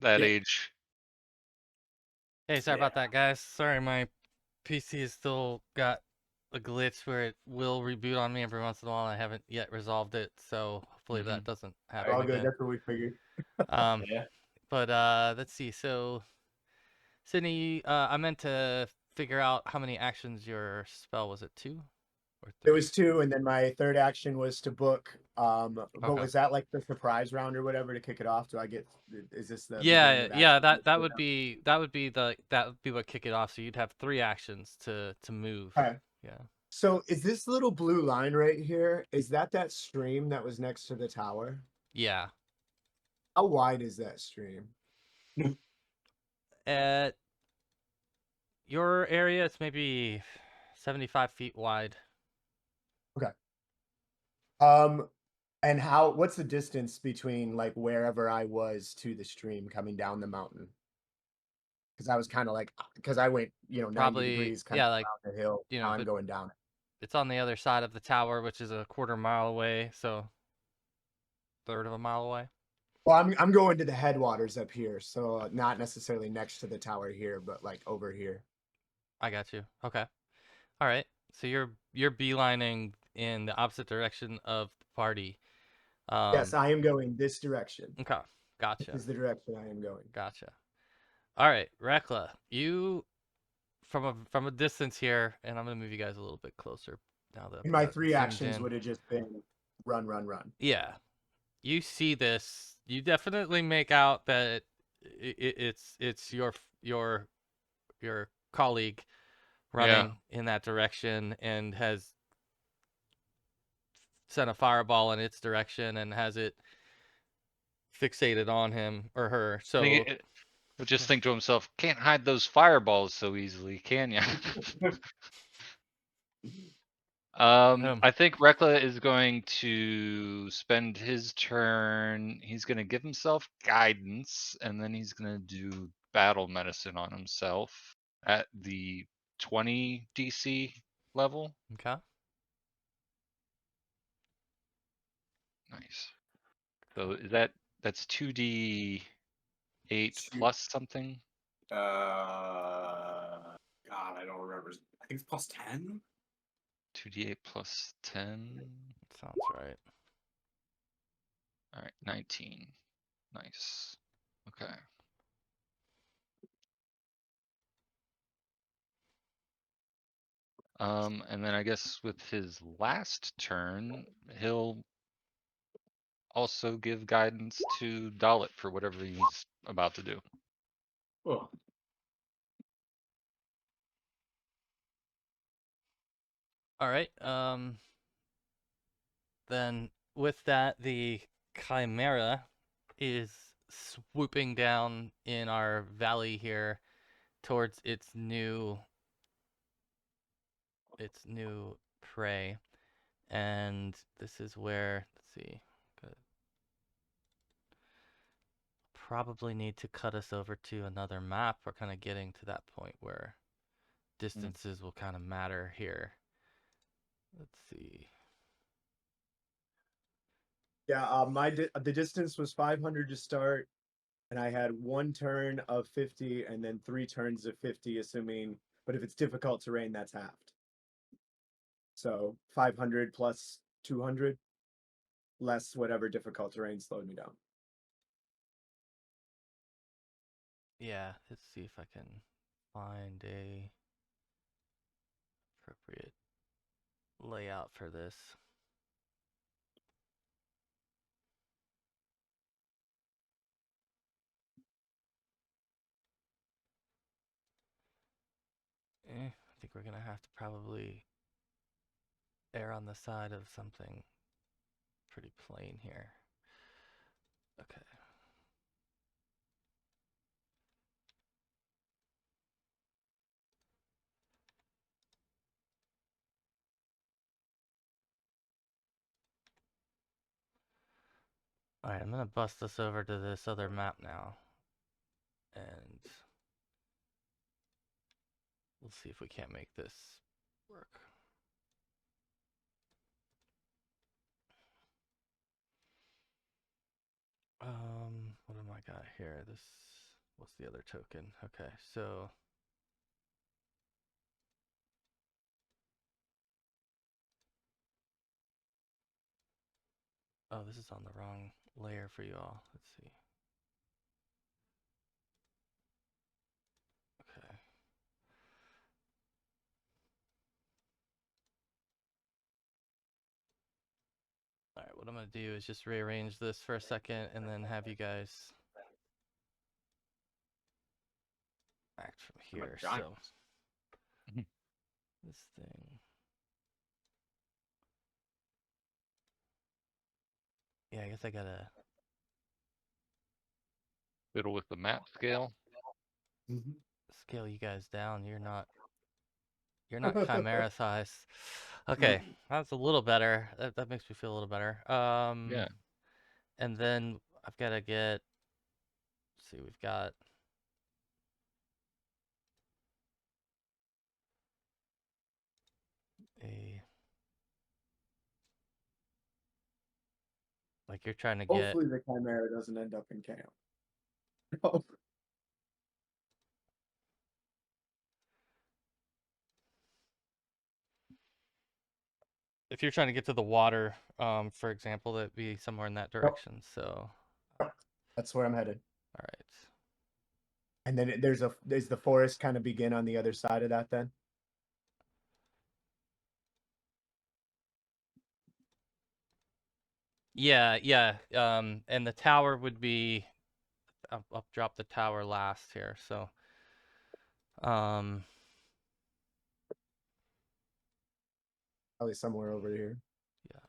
that Yeah. age. Hey, sorry Yeah. about that, guys. Sorry, my PC has still got a glitch where it will reboot on me every once in a while. I haven't yet resolved it, so hopefully that doesn't happen Right. All good. again. That's what we figured. Um, Yeah. but let's see. So, Sydney, I meant to figure out how many actions your spell was. It 2 or It 3? was 2, and then my third action was to book. But Okay. was that like the surprise round or whatever to kick it off? Do I get? Is this the beginning Yeah, of yeah. action? That would be what kick it off. So you'd have 3 actions to move. Okay. Yeah. So is this little blue line right here? Is that stream that was next to the tower? Yeah. How wide is that stream? At your area, it's maybe 75 feet wide. Okay. And what's the distance between like wherever I was to the stream coming down the mountain? Because I was kind of like, because I went, 90 Probably, degrees kind yeah, of like, around the hill. Now I'm but going down it. it's on the other side of the tower, which is a quarter mile away, so third of a mile away. Well, I'm going to the headwaters up here, so not necessarily next to the tower here, but like over here. I got you. Okay. All right. So you're beelining in the opposite direction of the party. Yes, I am going this direction. Okay. This Gotcha. is the direction I am going. Gotcha. All right, Rekla, you from a distance here, and I'm gonna move you guys a little bit closer now that And we my got 3 zoomed actions in. would have just been run, run, run. Yeah, you see this. You definitely make out that it's your colleague Yeah. running in that direction and has sent a fireball in its direction and has it fixated on him or her. So He'll just think to himself, can't hide those fireballs so easily, can ya? I think Rekla is going to spend his turn. He's going to give himself guidance, and then he's going to do battle medicine on himself at the 20 DC level. okay. Nice. So that's 2d8 plus something? God, I don't remember. I think it's plus 10. 2d8 plus 10. Sounds right. All right, 19. Nice. Okay. And then I guess with his last turn, he'll also give guidance to Dalit for whatever he's about to do. Oh. All right. Then with that, the Chimera is swooping down in our valley here towards its new prey. And this is where, let's see. Good. Probably need to cut us over to another map. We're kind of getting to that point where distances will kind of matter here. Let's see. Yeah, the distance was 500 to start, and I had 1 turn of 50 and then 3 turns of 50, assuming. But if it's difficult terrain, that's halved. So 500 plus 200, less whatever difficult terrain slowed me down. Yeah, let's see if I can find a appropriate layout for this. I think we're gonna have to probably err on the side of something pretty plain here. Okay. Alright, I'm gonna bust us over to this other map now. And we'll see if we can't make this work. What am I got here? This What's the other token? Okay, so oh, this is on the wrong layer for you all. Let's see. Okay. All right, what I'm going to do is just rearrange this for a second and then have you guys act from here. So this thing. Yeah, I guess I gotta Fiddle with the map scale. scale you guys down. You're not chimera size. Okay, that's a little better. That makes me feel a little better. Yeah. And then I've got to get. Let's see, we've got. Like you're trying to get. Hopefully the Chimera doesn't end up in camp. Oh. If you're trying to get to the water, for example, that'd be somewhere in that direction. So. That's where I'm headed. All right. And then there's the forest kind of begin on the other side of that then? Yeah, yeah. And the tower would be. I'll drop the tower last here. So. Probably somewhere over here. Yeah.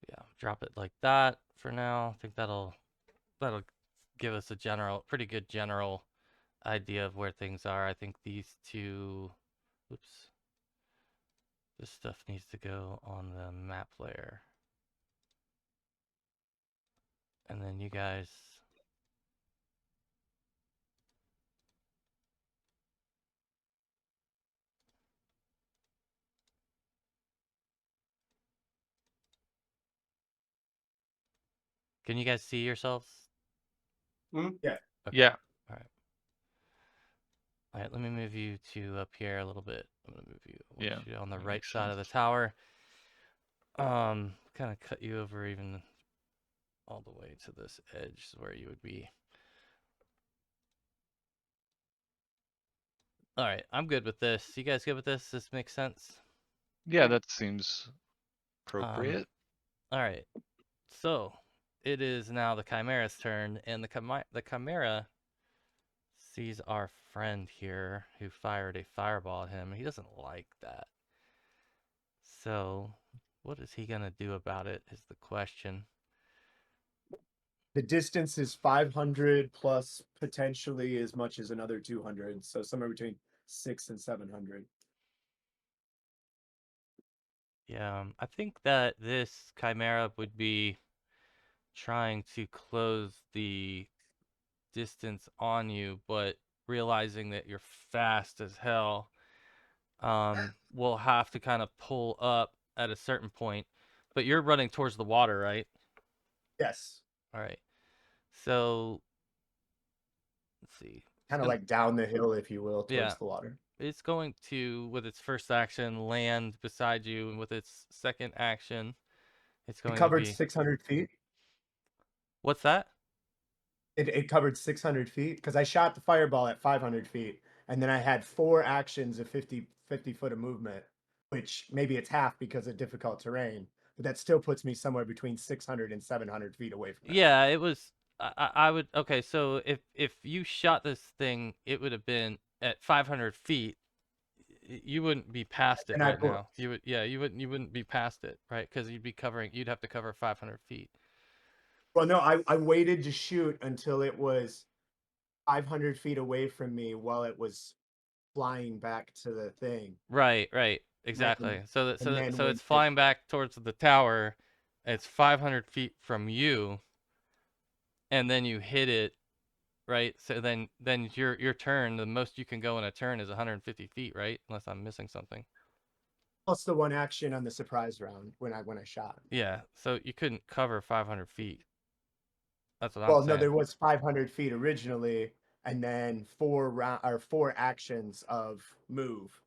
Yeah, drop it like that for now. I think that'll give us a pretty good general idea of where things are. I think these two, oops, this stuff needs to go on the map layer. And then you guys, can you guys see yourselves? Yeah. Okay. Yeah. All right. All right, let me move you to up here a little bit. I'm gonna move you on the that right makes side of the sense. tower. Kind of cut you over even all the way to this edge where you would be. All right, I'm good with this. You guys good with this? This makes sense? Yeah, that seems appropriate. All right. So, it is now the Chimera's turn, and the Chimera sees our friend here who fired a fireball at him. He doesn't like that. So, what is he going to do about it is the question. The distance is 500 plus potentially as much as another 200. So somewhere between 600 and 700. Yeah, I think that this Chimera would be trying to close the distance on you, but realizing that you're fast as hell, we'll have to kind of pull up at a certain point. But you're running towards the water, right? Yes. All right. So let's see. Kind of like down the hill, if you will, towards Yeah. the water. It's going to, with its first action, land beside you, and with its second action, it's going It to covered be. 600 feet. What's that? It covered 600 feet because I shot the fireball at 500 feet, and then I had 4 actions of 50 foot of movement, which maybe it's half because of difficult terrain, but that still puts me somewhere between 600 and 700 feet away from it. Yeah, it was. I would. Okay, so if you shot this thing, it would have been at 500 feet. You wouldn't be past it And I right now. You would. Yeah, you wouldn't be past it, right? Because you'd have to cover 500 feet. Well, no, I waited to shoot until it was 500 feet away from me while it was flying back to the thing. Right, exactly. And then So when it's flying back towards the tower. It's 500 feet from you, and then you hit it, right? So then your turn. The most you can go in a turn is 150 feet, right? Unless I'm missing something. plus the 1 action on the surprise round when I shot. Yeah. So you couldn't cover 500 feet. That's what I'm Well, no, saying. there was 500 feet originally, and then 4 actions of move,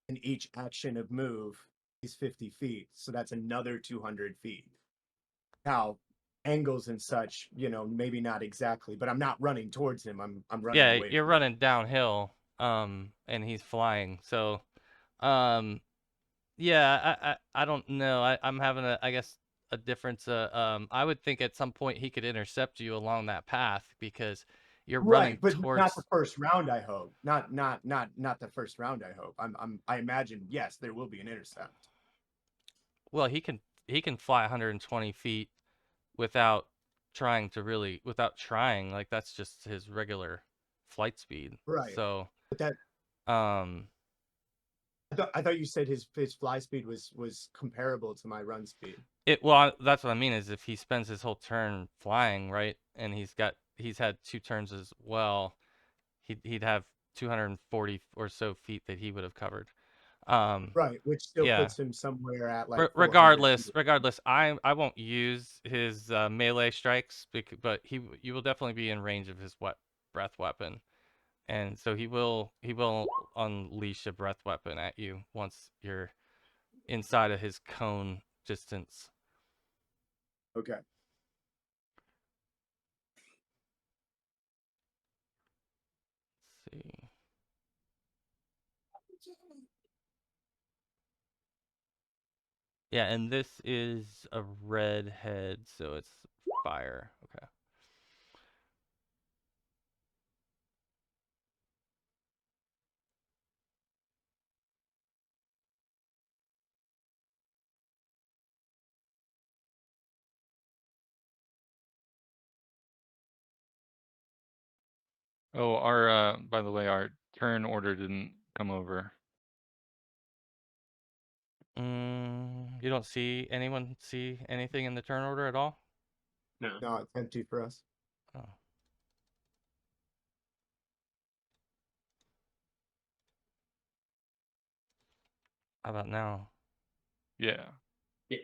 and each action of move is 50 feet, so that's another 200 feet. Now, angles and such, maybe not exactly, but I'm not running towards him. I'm running Yeah, away you're from him. running downhill, and he's flying. So, yeah, I don't know. I'm having I guess a difference. I would think at some point he could intercept you along that path because you're running Right, but not the towards. first round. I hope not the first round. I hope. I imagine yes, there will be an intercept. Well, he can fly 120 feet without without trying. Like that's just his regular flight speed. Right, So, but that um, I thought you said his fly speed was comparable to my run speed. that's what I mean is if he spends his whole turn flying, right, and he's had 2 turns as well, he'd have 240 or so feet that he would have covered. Right, which still Yeah. puts him somewhere at like 400 Regardless, feet. I won't use his melee strikes, but you will definitely be in range of his breath weapon, and so he will unleash a breath weapon at you once you're inside of his cone distance. Okay. Let's see. Yeah, and this is a red head, so it's fire. Okay. Oh, our by the way, our turn order didn't come over. You don't see anyone see anything in the turn order at all? No. No, it's empty for us. Oh. How about now? Yeah. Yeah.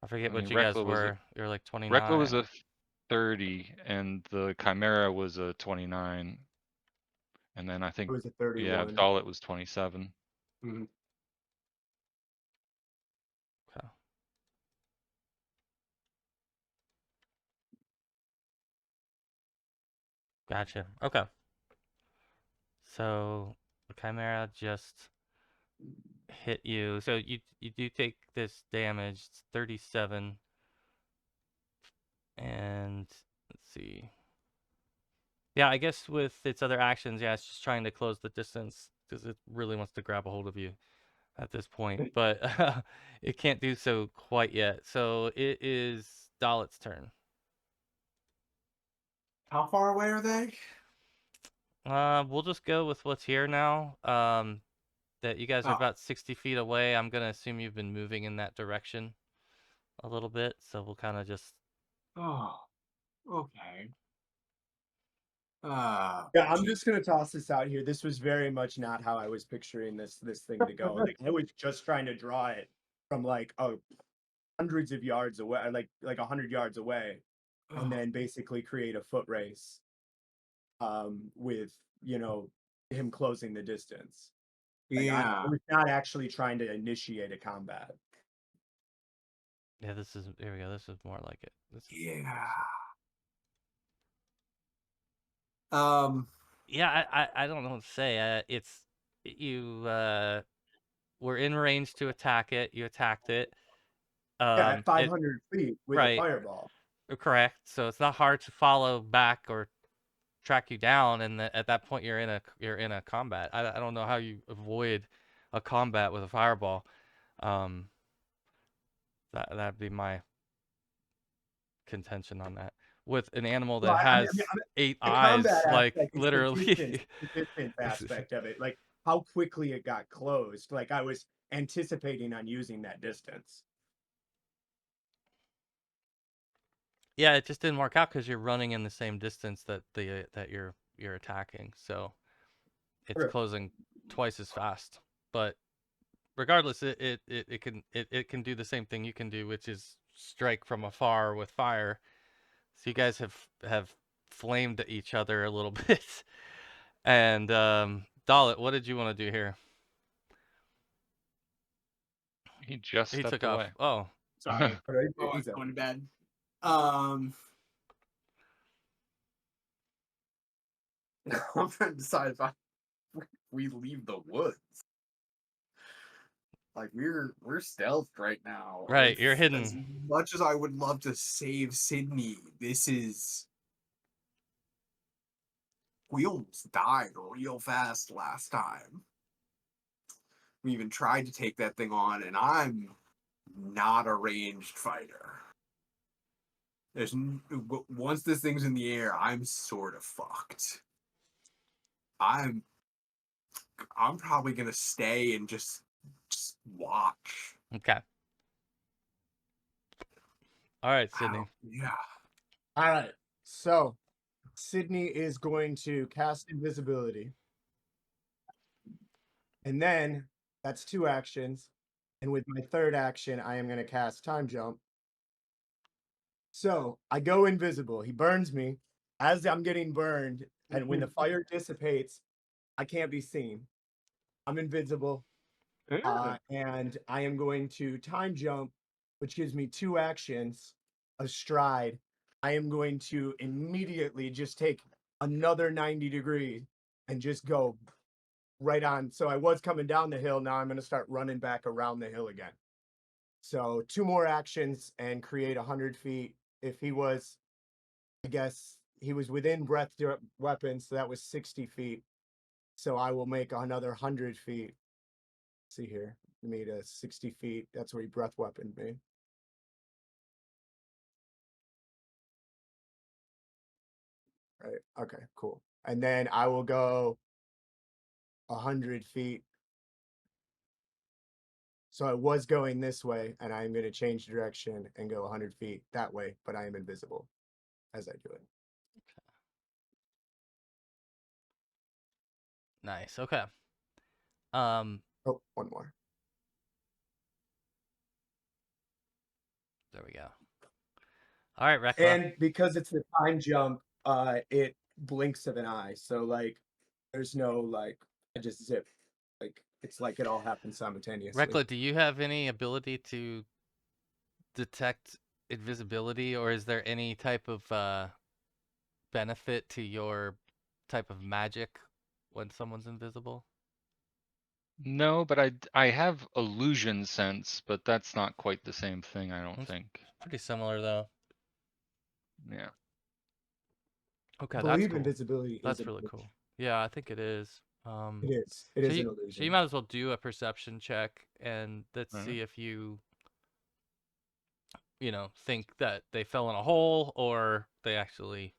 I forget I what mean, you guys Rekla was were. You're like Rekla was 29. a 30, and the Chimera was a 29, and then I It think was a yeah, 31. Abdallah was 27. Mhm. Okay. Gotcha. Okay. So the Chimera just hit you. So you do take this damage. It's 37. And let's see. Yeah, I guess with its other actions, yeah, it's just trying to close the distance because it really wants to grab a hold of you at this point, but it can't do so quite yet. So it is Dalet's turn. How far away are they? We'll just go with what's here now. That you guys are Oh. about 60 feet away. I'm gonna assume you've been moving in that direction a little bit, so we'll kind of just. Oh. Okay. Yeah, I'm just gonna toss this out here. This was very much not how I was picturing this thing to go. Like I was just trying to draw it from like hundreds of yards away, like 100 yards away, and then basically create a foot race. With him closing the distance. Like I Yeah. was not actually trying to initiate a combat. Yeah, this is. Here we go. This is more like it. This is. Yeah. Um. Yeah, I don't know what to say. It's you were in range to attack it. You attacked it. Yeah, at It 500 feet with a right, fireball. correct. So it's not hard to follow back or track you down, and at that point you're in a combat. I don't know how you avoid a combat with a fireball. Um, that'd be my contention on that. With an animal Well, that has 8 the combat eyes, like aspect is literally. the distance aspect of it. Like how quickly it got closed. Like I was anticipating on using that distance. Yeah, it just didn't work out because you're running in the same distance that you're attacking. So it's True. closing twice as fast. But regardless, it can do the same thing you can do, which is strike from afar with fire. So you guys have flamed at each other a little bit. And Dalit, what did you want to do here? He just He stepped took off. away. Oh, Sorry. Right, Oh, I'm he's out. going to bed. I'm trying to decide if we leave the woods. Like we're stealthed right now. right, you're As hidden. much as I would love to save Sydney, we almost died real fast last time. We even tried to take that thing on, and I'm not a ranged fighter. Once this thing's in the air, I'm sort of fucked. I'm probably gonna stay and just watch. Okay. All right, Sydney. Yeah. All right. So Sydney is going to cast invisibility. And then that's 2 actions. And with my 3rd action, I am going to cast time jump. So I go invisible. He burns me. As I'm getting burned, and when the fire dissipates, I can't be seen. I'm invisible. And I am going to time jump, which gives me 2 actions, a stride. I am going to immediately just take another 90 degrees and just go right on. So I was coming down the hill. Now I'm going to start running back around the hill again. So 2 more actions and create 100 feet. If he was, I guess he was within breath weapon, so that was 60 feet. So I will make another 100 feet. See here, made a 60 feet. That's where he breath weaponed me. Right. Okay, cool. And then I will go 100 feet. So I was going this way, and I'm going to change direction and go 100 feet that way, but I am invisible as I do it. Nice. Okay. Oh, one more. There we go. All right, Rekla. And because it's the time jump, it blinks of an eye. So like, there's no like, I just zip. Like it's like it all happens simultaneously. Rekla, do you have any ability to detect invisibility, or is there any type of benefit to your type of magic when someone's invisible? No, but I have illusion sense, but that's not quite the same thing, I don't That's think. pretty similar, though. Yeah. Okay, I that's believe cool. invisibility That's is really cool. Yeah, I think it is. It is. It so is an you illusion. might as well do a perception check, and let's Alright. see if you think that they fell in a hole or they actually.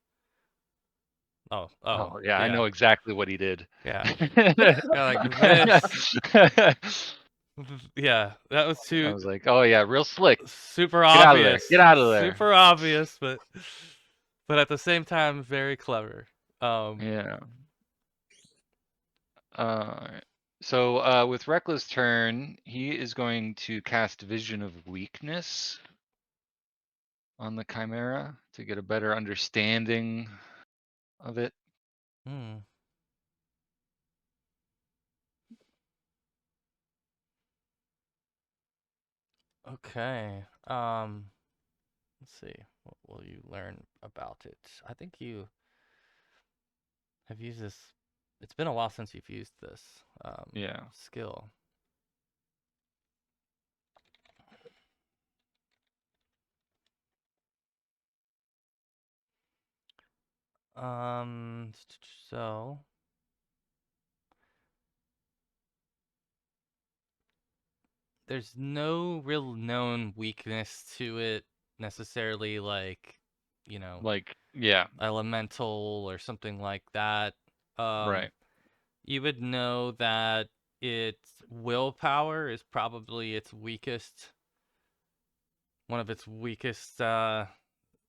Oh, yeah, I know exactly what he did. Yeah. Yeah, like this. Yeah, that was I was like, oh yeah, real slick. super Get out of there. obvious. Get out of there. Super obvious, but at the same time very clever. Yeah. Alright. So with Reckless turn, he is going to cast Vision of Weakness on the Chimera to get a better understanding of it. Hmm. Okay. Let's see. What will you learn about it? I think you have used this. It's been a while since you've used this Yeah. skill. So there's no real known weakness to it necessarily, like, Like, yeah, elemental or something like that. right. You would know that its willpower is probably its weakest, one of its weakest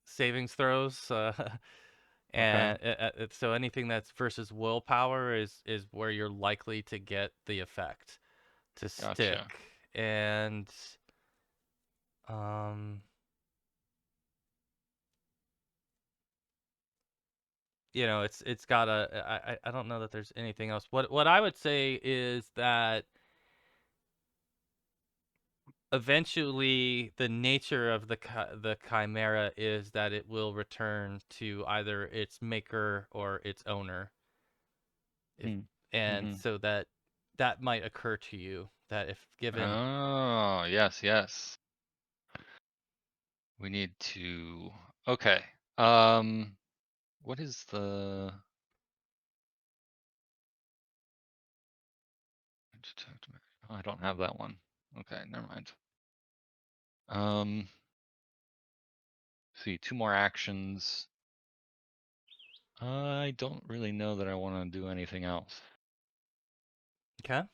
savings throws. And so anything that's versus willpower is where you're likely to get the effect to Gotcha. stick. And you know, it's got a. I don't know that there's anything else. What I would say is that eventually the nature of the chimera is that it will return to either its maker or its owner. If Mm. and Mhm. so that might occur to you that if given. Oh, yes, yes. We need to. Okay. What is the? Oh, I don't have that one. Okay, never mind. See, 2 more actions. I don't really know that I want to do anything else. Okay.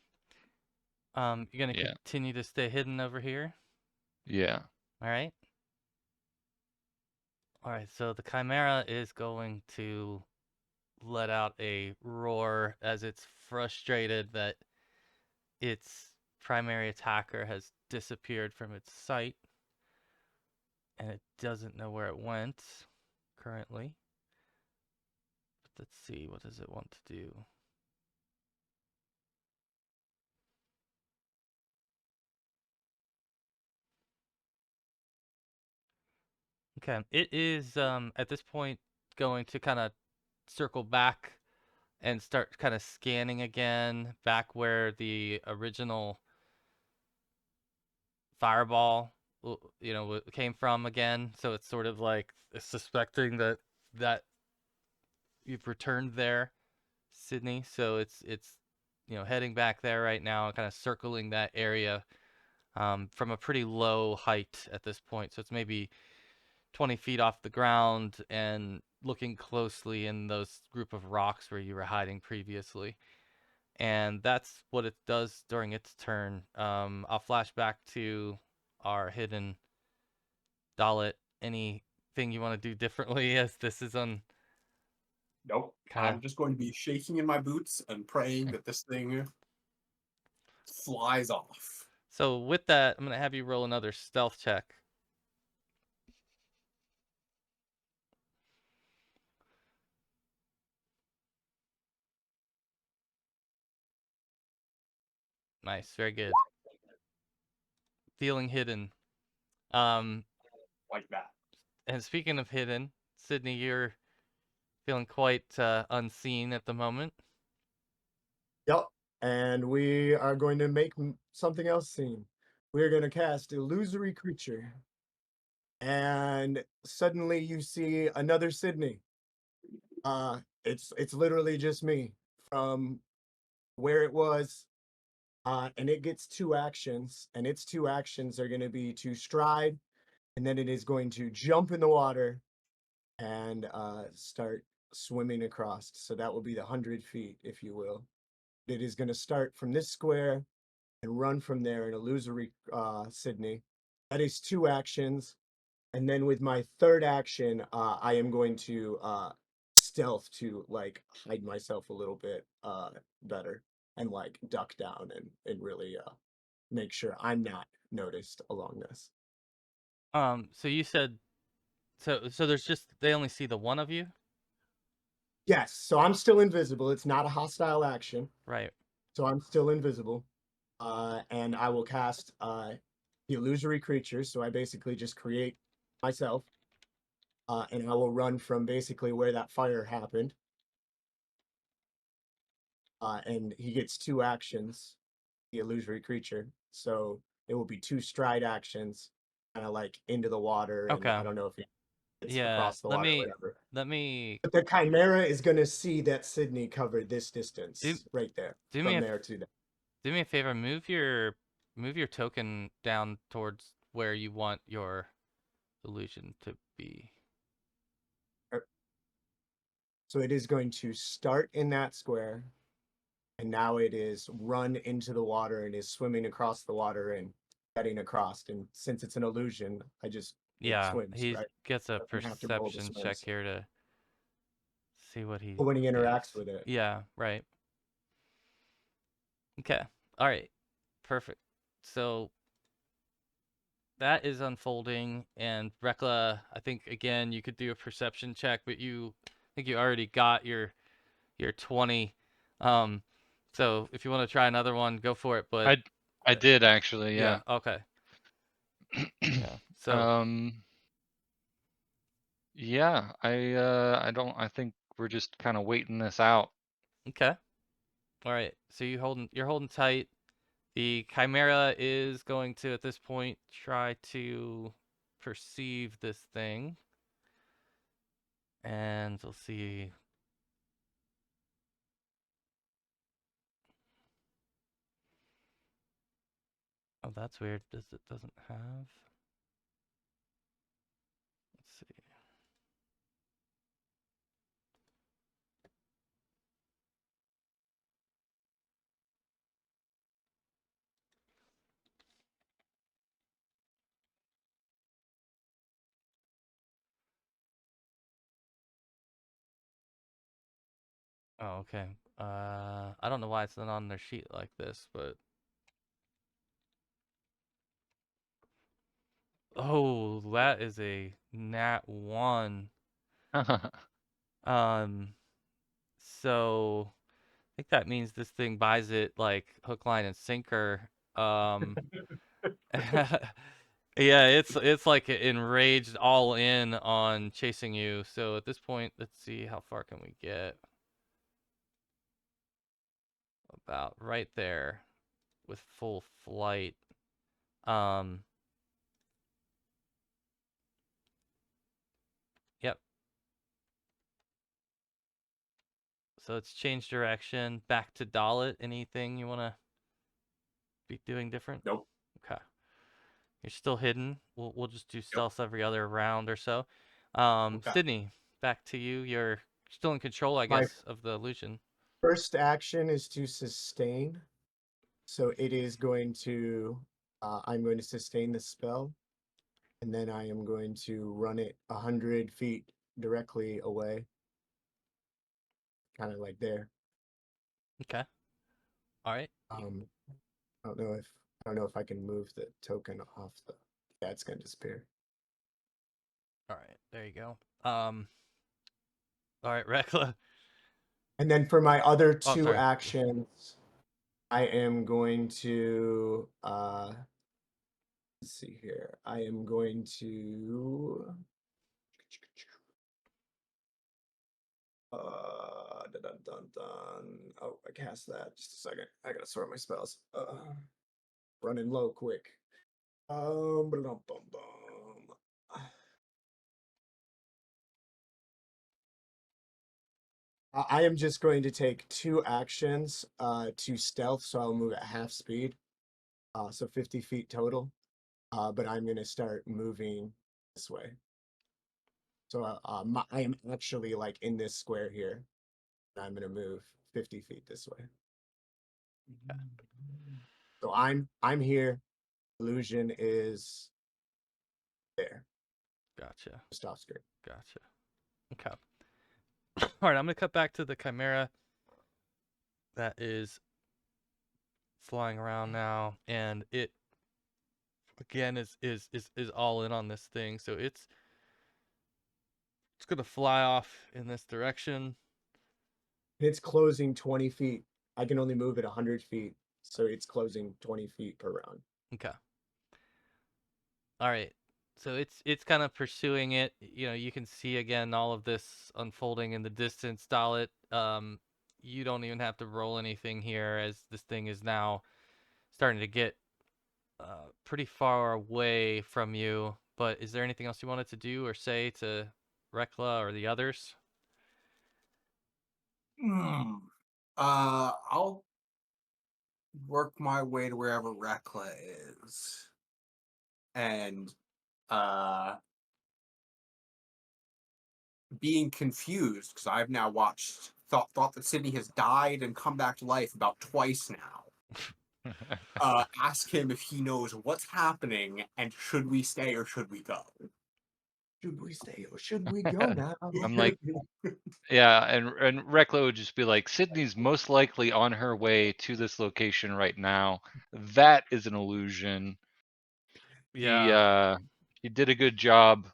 You're gonna Yeah. continue to stay hidden over here. Yeah. All right. All right. So the chimera is going to let out a roar as it's frustrated that its primary attacker has disappeared from its sight, and it doesn't know where it went currently. But let's see, what does it want to do? Okay, it is at this point going to kind of circle back and start kind of scanning again back where the original fireball came from again. So it's sort of like suspecting that you've returned there, Sydney. So it's heading back there right now, kind of circling that area from a pretty low height at this point. So it's maybe 20 feet off the ground and looking closely in those group of rocks where you were hiding previously. And that's what it does during its turn. I'll flash back to our hidden Dalit. Anything you want to do differently as this is on Nope. kind of. I'm just going to be shaking in my boots and praying that this thing flies off. So with that, I'm going to have you roll another stealth check. Nice, very good. Feeling hidden. Um, Like that. and speaking of hidden, Sydney, you're feeling quite unseen at the moment. Yep. And we are going to make something else seen. We're going to cast Illusory Creature. And suddenly you see another Sydney. It's literally just me from where it was. And it gets 2 actions, and its 2 actions are going to be to stride, and then it is going to jump in the water and start swimming across. So that will be the 100 feet, if you will. It is going to start from this square and run from there in Illusory Sydney. That is 2 actions. And then with my third action, I am going to stealth to like hide myself a little bit better and like duck down and really make sure I'm not noticed along this. So you said so there's just they only see the one of you? Yes, so I'm still invisible. It's not a hostile action, Right. so I'm still invisible. And I will cast the illusory creature. So I basically just create myself, and I will run from basically where that fire happened. And he gets 2 actions, the illusory creature. So it will be 2 stride actions, kind of like into the water. And Okay. I don't know if he gets Yeah. across the water or whatever. Let me But the chimera is going to see that Sydney covered this do distance right there, do me from a there to there. do me a favor. Move your token down towards where you want your illusion to be. So it is going to start in that square, and now it is run into the water and is swimming across the water and getting across. And since it's an illusion, it Yeah, swims, he right? gets a Doesn't have to roll the perception check swims here to see what he when he interacts gets. with it. Yeah, right. Okay. All right. Perfect. So that is unfolding, and Rekla, I think again you could do a perception check, but you think you already got your 20. So if you want to try another one, go for it. But I did actually, yeah. Okay. Yeah. So yeah, I think we're just kind of waiting this out. okay. All right. So you're holding tight. The Chimera is going to, at this point, try to perceive this thing. And we'll see. Oh, that's weird. Doesn't have. Let's see. Oh, okay. I don't know why it's not on their sheet like this, but oh, that is a nat 1. So I think that means this thing buys it like hook, line, and sinker. Yeah, it's like enraged all in on chasing you. So at this point, let's see how far can we get. About right there with full flight. Yep. So let's change direction back to Dalit. Anything you want to be doing different? Nope. Okay. You're still hidden. We'll just do Yep. stealth every other round or so. Okay. Sydney, back to you. You're still in control, I My- guess, of the illusion. First action is to sustain. So it is going to, I'm going to sustain the spell. And then I am going to run it 100 feet directly away. Kind of like there. Okay. All right. I don't know if I can move the token off the. Yeah, it's gonna disappear. All right. There you go. All right, Rekla. And then for my other Oh, two sorry. actions, I am going to let's see here. I am going to dun, dun, dun, dun. Oh, I cast that. Just a second. I gotta sort my spells. Running low quick. Bum, bum, bum, bum. I am just going to take 2 actions to stealth, so I'll move at half speed. So 50 feet total. But I'm going to start moving this way. So I am actually like in this square here. And I'm going to move 50 feet this way. Okay. So I'm here. Illusion is there. Gotcha. Just off screen. Gotcha. Okay. All right, I'm gonna cut back to the Chimera that is flying around now, and it again is all in on this thing. So it's gonna fly off in this direction. It's closing 20 feet. I can only move it 100 feet. So it's closing 20 feet per round. Okay. All right. So it's kind of pursuing it. You know, you can see again all of this unfolding in the distance. Dalit, you don't even have to roll anything here, as this thing is now starting to get pretty far away from you. But is there anything else you wanted to do or say to Rekla or the others? I'll work my way to wherever Rekla is. And being confused, because I've now thought that Sydney has died and come back to life about twice now. Ask him if he knows what's happening and should we stay or should we go? Should we stay or should we go now? I'm like, yeah, and Rekla would just be like, Sydney's most likely on her way to this location right now. That is an illusion. Yeah. He did a good job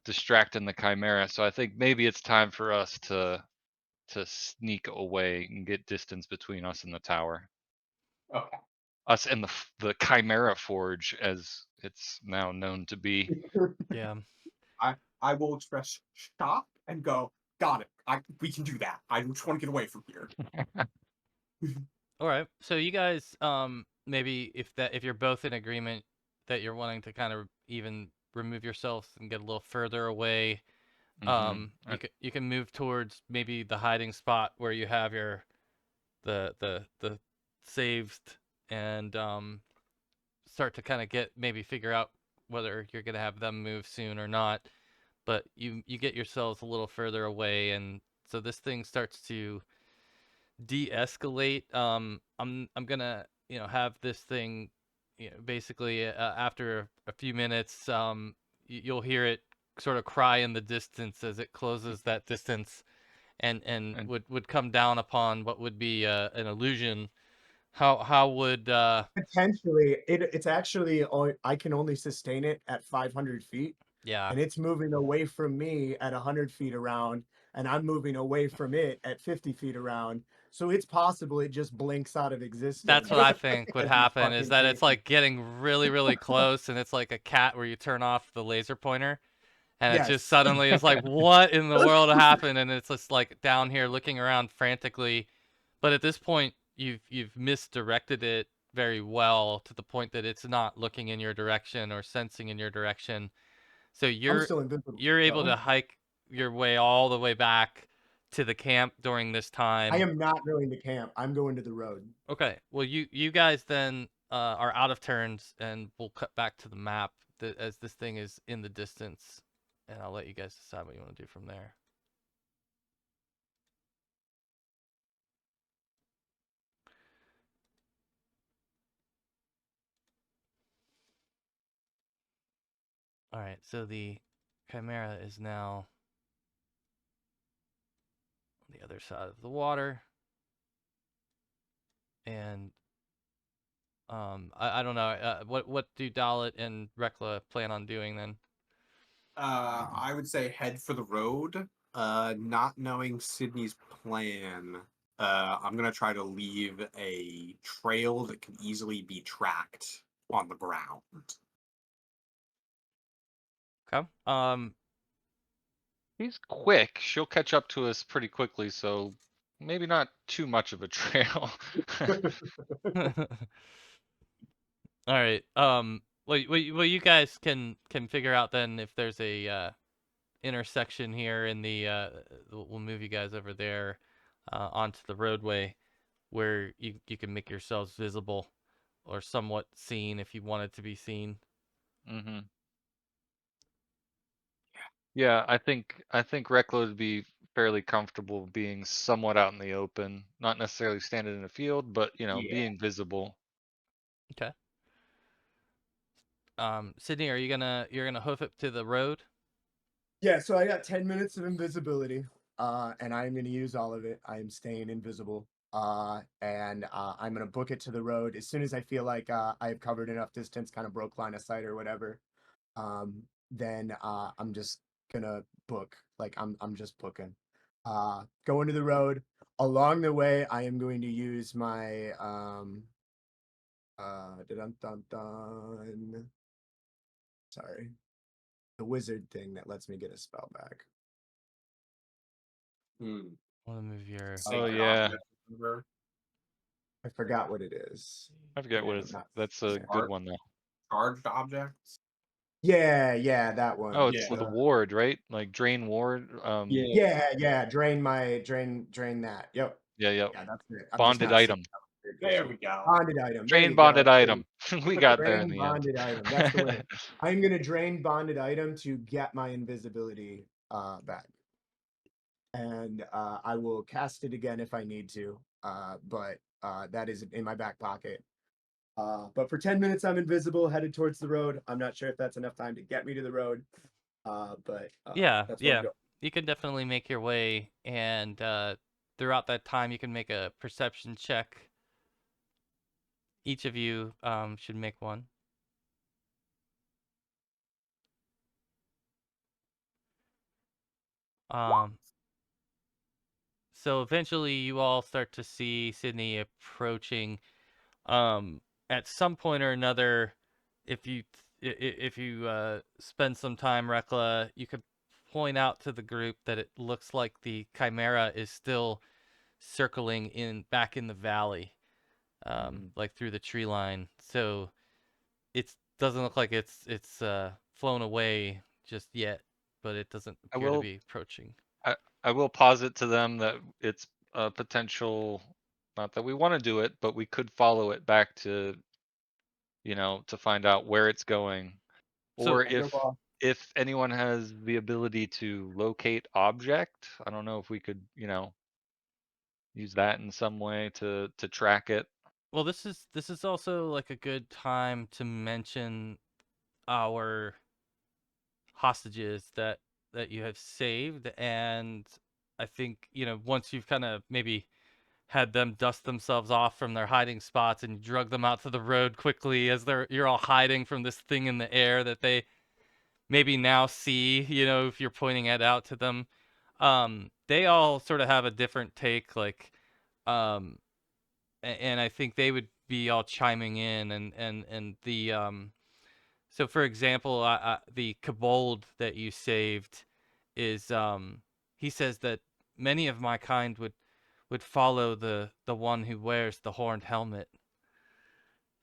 distracting the Chimera. So I think maybe it's time for us to sneak away and get distance between us and the tower. Okay. Us and the Chimera Forge, as it's now known to be. Yeah. I will express shock and go, got it. We can do that. I just want to get away from here. All right. So you guys, maybe if you're both in agreement that you're wanting to kind of even remove yourselves and get a little further away, you can move towards maybe the hiding spot where you have your the saved, and start to kind of maybe figure out whether you're gonna have them move soon or not. But you get yourselves a little further away, and so this thing starts to de-escalate. I'm gonna have this thing, basically, after a few minutes, you'll hear it sort of cry in the distance as it closes that distance, and And would come down upon what would be an illusion. How would Potentially, it's actually I can only sustain it at 500 feet, yeah, and it's moving away from me at 100 feet around, and I'm moving away from it at 50 feet around. So it's possible it just blinks out of that's existence what I think would as we happen, is fucking that it's change. like getting really, really close, and it's like a cat where you turn off the laser pointer, and it just Yes. suddenly is like, what in the world happened? And it's just like down here looking around frantically. But at this point, you've misdirected it very well, to the point that it's not looking in your direction or sensing in your direction. So I'm you're still invisible, you're able to though. hike your way all the way back to the camp during this I time. am not going to camp. I'm going to the road. Okay. Well, you guys then are out of turns, and we'll cut back to the map as this thing is in the distance, and I'll let you guys decide what you want to do from there. All right. So the Chimera is now on the other side of the water, and I don't know. What do Dalit and Rekla plan on doing then? I would say head for the road. Not knowing Sydney's plan, I'm gonna try to leave a trail that can easily be tracked on the ground. Okay. he's quick. She'll catch up to us pretty quickly, so maybe not too much of a trail. All right. Well, you guys can figure out then if there's a intersection here in the we'll move you guys over there onto the roadway, where you can make yourselves visible or somewhat seen if you wanted to be seen. hmm Yeah, I think Rekla would be fairly comfortable being somewhat out in the open, not necessarily standing in a field, but Yeah. being visible. Okay. Sydney, you're gonna hoof it to the road? Yeah, so I got 10 minutes of invisibility, and I'm going to use all of it. I am staying invisible, and I'm going to book it to the road as soon as I feel like I have covered enough distance, kind of broke line of sight or whatever. Then I'm just gonna book. Like I'm just booking. Going to the road. Along the way, I am going to use my dun dun dun. Sorry, the wizard thing that lets me get a spell back. Hmm. Want to move your Oh Sacred yeah, object. Remember? I forgot what it is. I forget what No, it's. not That's a yeah. good one though. Charged objects. Yeah, that Oh, one. it's Yeah. the ward, right? Like drain ward. Yeah. Yeah. Drain that. Yep. Yeah, yeah. Yeah, that's it. I'm just Bonded not seeing item. it. There we go. Bonded item. There Drain you go. bonded item. We got there in Drain the end. bonded item. That's the winner. I'm gonna drain bonded item to get my invisibility back, and I will cast it again if I need to. But that is in my back pocket. But for 10 minutes, I'm invisible, headed towards the road. I'm not sure if that's enough time to get me to the road. But Yeah, that's where I'm yeah. going. You can definitely make your way, and throughout that time, you can make a perception check. Each of you should make one. So eventually you all start to see Sydney approaching. Um, at some point or another, if you spend some time, Rekla, you could point out to the group that it looks like the Chimera is still circling back in the valley, like through the tree line. So it doesn't look like it's flown away just yet, but it doesn't I appear to will be approaching. I will posit to them that it's a potential, not that we want to do it, but we could follow it back to, to find out where it's going. So Or I go off. if anyone has the ability to locate object, I don't know if we could, use that in some way to track it. well, this is also like a good time to mention our hostages that you have saved, and I think once you've kind of maybe had them dust themselves off from their hiding spots and you drug them out to the road quickly as you're all hiding from this thing in the air that they maybe now see, if you're pointing it out to them. They all sort of have a different take, like, um, and I think they would be all chiming in, and the so for example, the kobold that you saved is he says that many of my kind would follow the one who wears the horned helmet.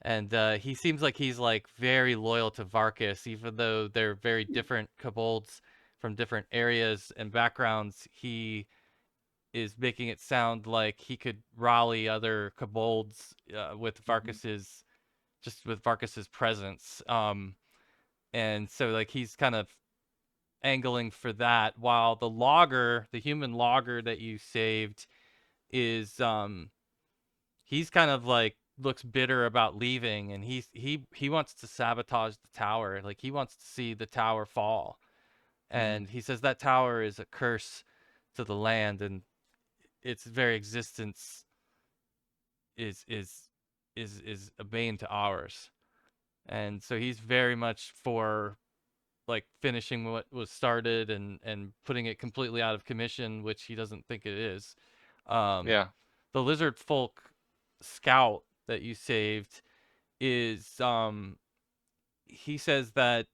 And he seems like he's like very loyal to Varkas, even though they're very different kobolds from different areas and backgrounds. He is making it sound like he could rally other kobolds with Varkas's just with Varkas's presence. And so like he's kind of angling for that, while the human logger that you saved, is he's kind of like looks bitter about leaving, and he wants to sabotage the tower. Like he wants to see the tower fall, and he says that tower is a curse to the land, and its very existence is is is a bane to ours. And so he's very much for like finishing what was started and putting it completely out of commission, which he doesn't think it is. Um, Yeah. the lizard folk scout that you saved is he says that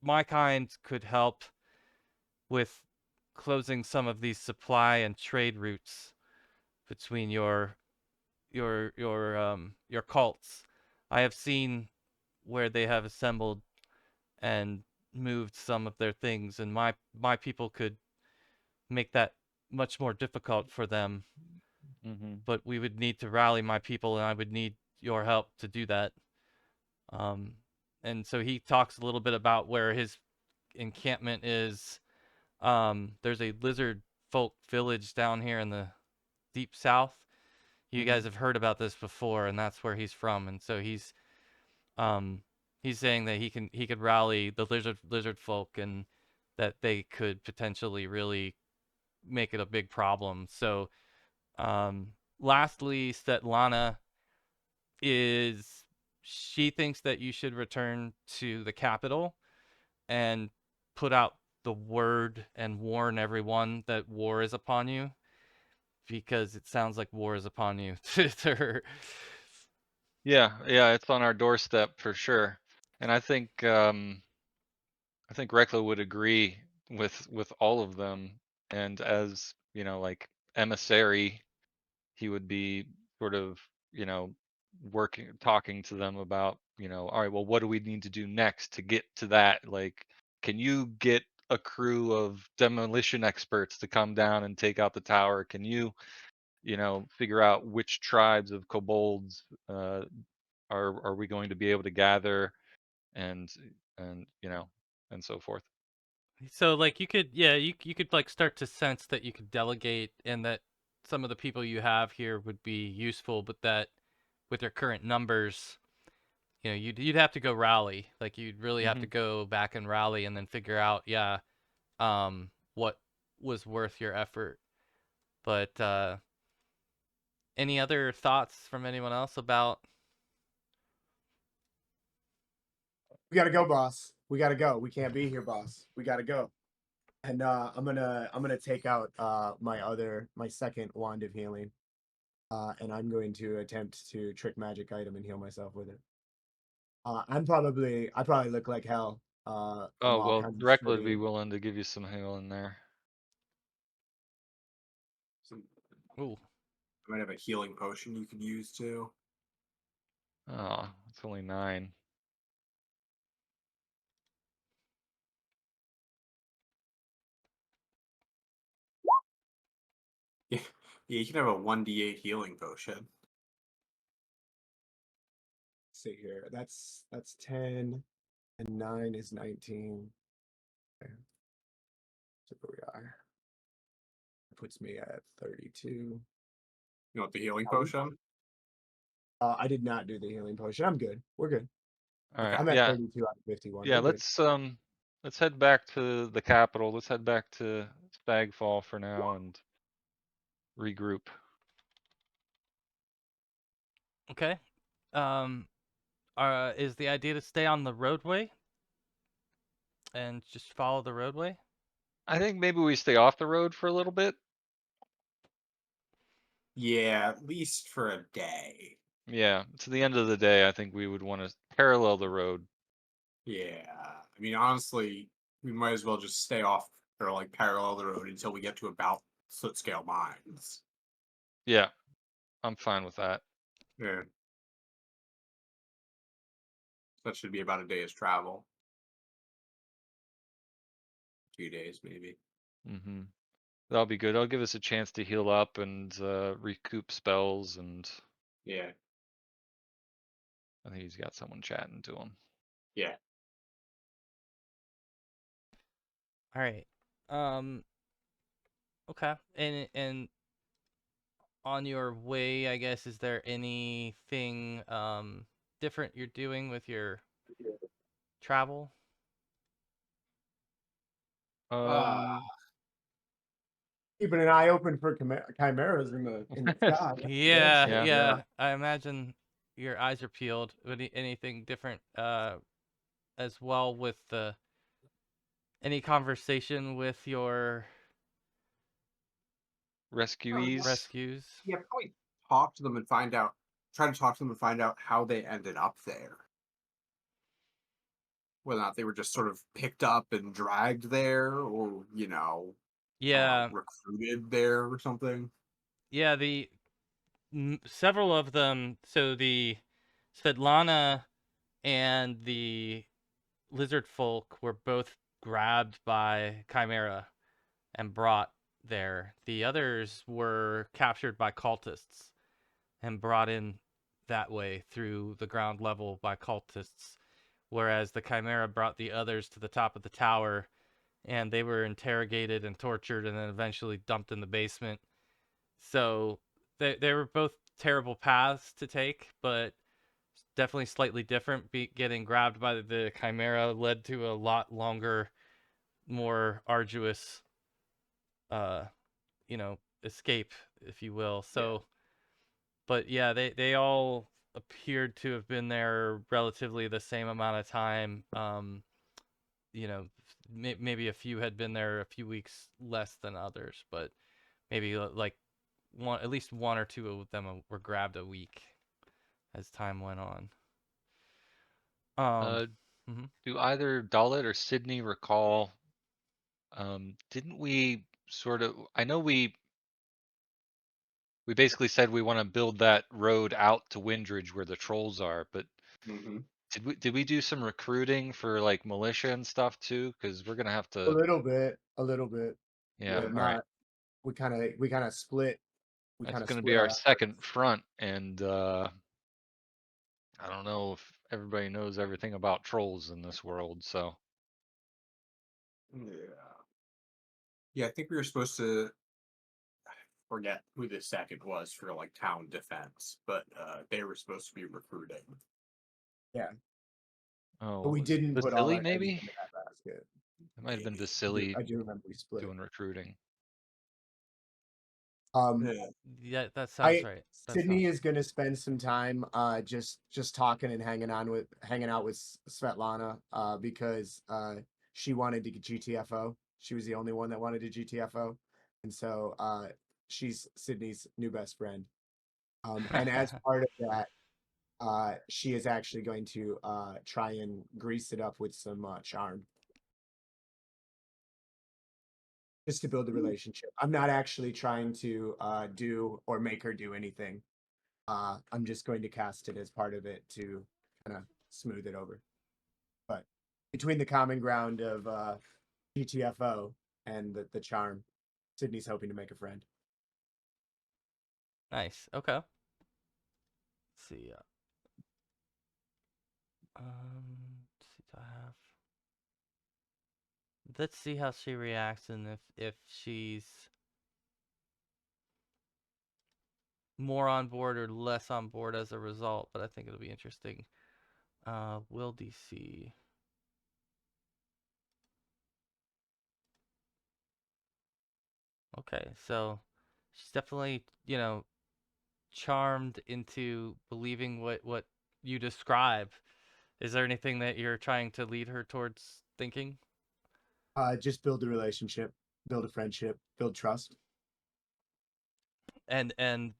my kind could help with closing some of these supply and trade routes between your cults. I have seen where they have assembled and moved some of their things, and my people could make that much more difficult for them. Hmm. But we would need to rally my people, and I would need your help to do that. Um, and so he talks a little bit about where his encampment is. There's a lizard folk village down here in the deep south. You guys have heard about this before, and that's where he's from. And so um, he's saying that he could rally the lizard folk, and that they could potentially really make it a big problem. So lastly, Svetlana is she thinks that you should return to the capital and put out the word and warn everyone that war is upon you, because it sounds like war is upon you to her. Yeah, yeah, it's on our doorstep for sure. And I think Rekla would agree with all of them. And as, like emissary, he would be sort of, talking to them about, all right, well, what do we need to do next to get to that? Like, can you get a crew of demolition experts to come down and take out the tower? Can you, figure out which tribes of kobolds are we going to be able to gather, and and and so forth. So like you could, yeah, you could like start to sense that you could delegate, and that some of the people you have here would be useful, but that with your current numbers, you'd have to go rally. Like you'd really have to Hmm. go back and rally, and then figure out, yeah, what was worth your effort. But any other thoughts from anyone else about? We gotta go, boss. We gotta go. We can't be here, boss. We gotta go. And I'm gonna take out my second wand of healing. And I'm going to attempt to trick magic item and heal myself with it. I probably look like hell. From Oh, all well, kinds of Rekla would be shooting. willing to give you some heal in there. Ooh. I might have a healing potion you could use too. Oh, it's only 9. Yeah, you can have a 1d8 healing potion. Let's see here. That's 10, and 9 is 19. Okay. So where we are. Puts me at 32. You want the healing Oh. potion? I did not do the healing potion. I'm good. We're good. All right. I'm at Yeah. 32 out of 51. Yeah, We're good. let's head back to the capital. Let's head back to Stagfall for now and regroup. Okay. Is the idea to stay on the roadway and just follow the roadway? I think maybe we stay off the road for a little bit. Yeah, at least for a day. Yeah, to the end of the day, I think we would want to parallel the road. Yeah, I mean, honestly, we might as well just stay off or like parallel the road until we get to about foot scale mines. Yeah, I'm fine with that. Yeah, that should be about a day's travel. 2 days, maybe. Mm-hmm. That'll be good. That'll give us a chance to heal up and recoup spells, and Yeah, I think he's got someone chatting to him. yeah. All right. Okay. And on your way, I guess, is there anything different you're doing with your travel? Um, Keeping an eye open for chimeras in the sky. Yeah, Yeah. yeah. I imagine your eyes are peeled. Anything different as well with any conversation with your rescuees. rescues? Yeah, probably talk to them and find out. Try to talk to them and find out how they ended up there. Whether or not they were just sort of picked up and dragged there, or I don't know, Yeah, recruited there or something. yeah. Several of them. So the Svetlana and the lizard folk were both grabbed by Chimera and brought there. The others were captured by cultists and brought in that way through the ground level by cultists, whereas the Chimera brought the others to the top of the tower, and they were interrogated and tortured and then eventually dumped in the basement. So they were both terrible paths to take, but definitely slightly different. Getting grabbed by the Chimera led to a lot longer, more arduous, uh, escape, if you will. So, but yeah, they all appeared to have been there relatively the same amount of time. You know, maybe a few had been there a few weeks less than others, but maybe like at least one or two of them were grabbed a week as time went on. Uh, Mhm. do either Dalit or Sydney recall? Didn't we sort of? I know we basically said we want to build that road out to Windridge where the trolls are, but Mm-hmm. did we do some recruiting for like militia and stuff too? Because we're gonna have A to. little bit, Yeah. but Yeah. All right. not. We kind of split. We That's kind of gonna be split our our second efforts. front, and I don't know if everybody knows everything about trolls in this world, so. Yeah. Yeah, I think we were supposed to forget who the second was for like town defense, but they were supposed to be recruiting. Yeah, Oh, but what we was it? didn't put all Vasily our eggs maybe? into that basket. It might have been Maybe. Vasily I do remember we split. doing recruiting. Yeah. Yeah, that sounds right. Sydney is gonna spend some time just talking and hanging out with Svetlana because she wanted to get GTFO She was the only one that wanted a GTFO, and so she's Sydney's new best friend. And as part of that, she is actually going to try and grease it up with some charm, just to build a relationship. I'm not actually trying to do or make her do anything. I'm just going to cast it as part of it to kind of smooth it over. But between the common ground of GTFO and the charm, Sydney's hoping to make a friend. Nice. Okay. Let's see. Let's see. Do I have? Let's see how she reacts, and if she's more on board or less on board as a result. But I think it'll be interesting. Will DC. Okay, so she's definitely, charmed into believing what you describe. Is there anything that you're trying to lead her towards thinking? Just build a relationship, build a friendship, build trust. And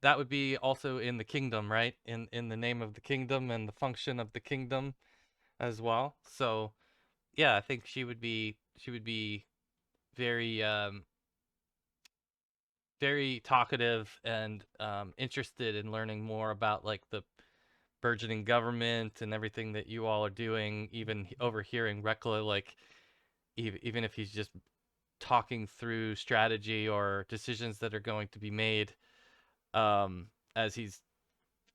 that would be also in the kingdom, right? In the name of the kingdom and the function of the kingdom as well. So yeah, I think she would be very very talkative and interested in learning more about like the burgeoning government and everything that you all are doing. Even overhearing Rekla, like even if he's just talking through strategy or decisions that are going to be made, as he's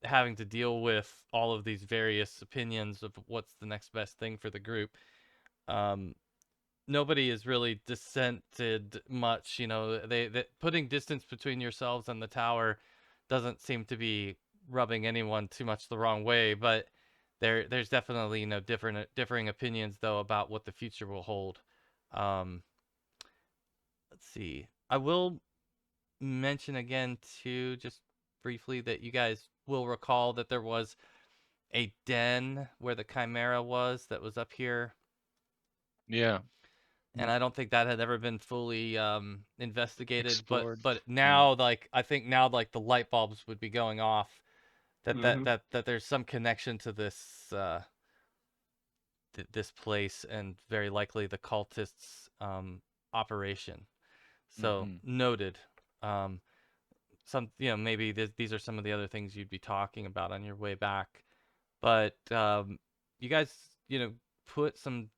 having to deal with all of these various opinions of what's the next best thing for the group. Nobody is really dissented much. They putting distance between yourselves and the tower doesn't seem to be rubbing anyone too much the wrong way, but there's definitely differing opinions though about what the future will hold. Um, let's see. I will mention again too, just briefly, that you guys will recall that there was a den where the Chimera was that was up here. Yeah. And I don't think that had ever been fully investigated. Explored. But now, like I think now, like the light bulbs would be going off. That there's some connection to this this place, and very likely the cultists' operation. So noted. Some maybe these are some of the other things you'd be talking about on your way back. But you guys put some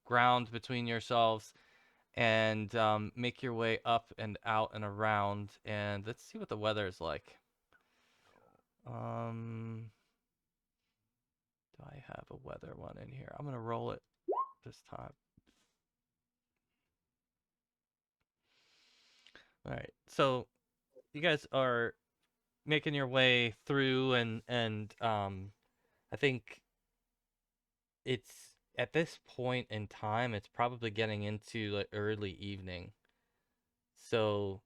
ground between yourselves and make your way up and out and around, and let's see what the weather is like. Do I have a weather one in here? I'm gonna roll it this time. All right, so you guys are making your way through, and I think it's at this point in time, it's probably getting into like early evening. So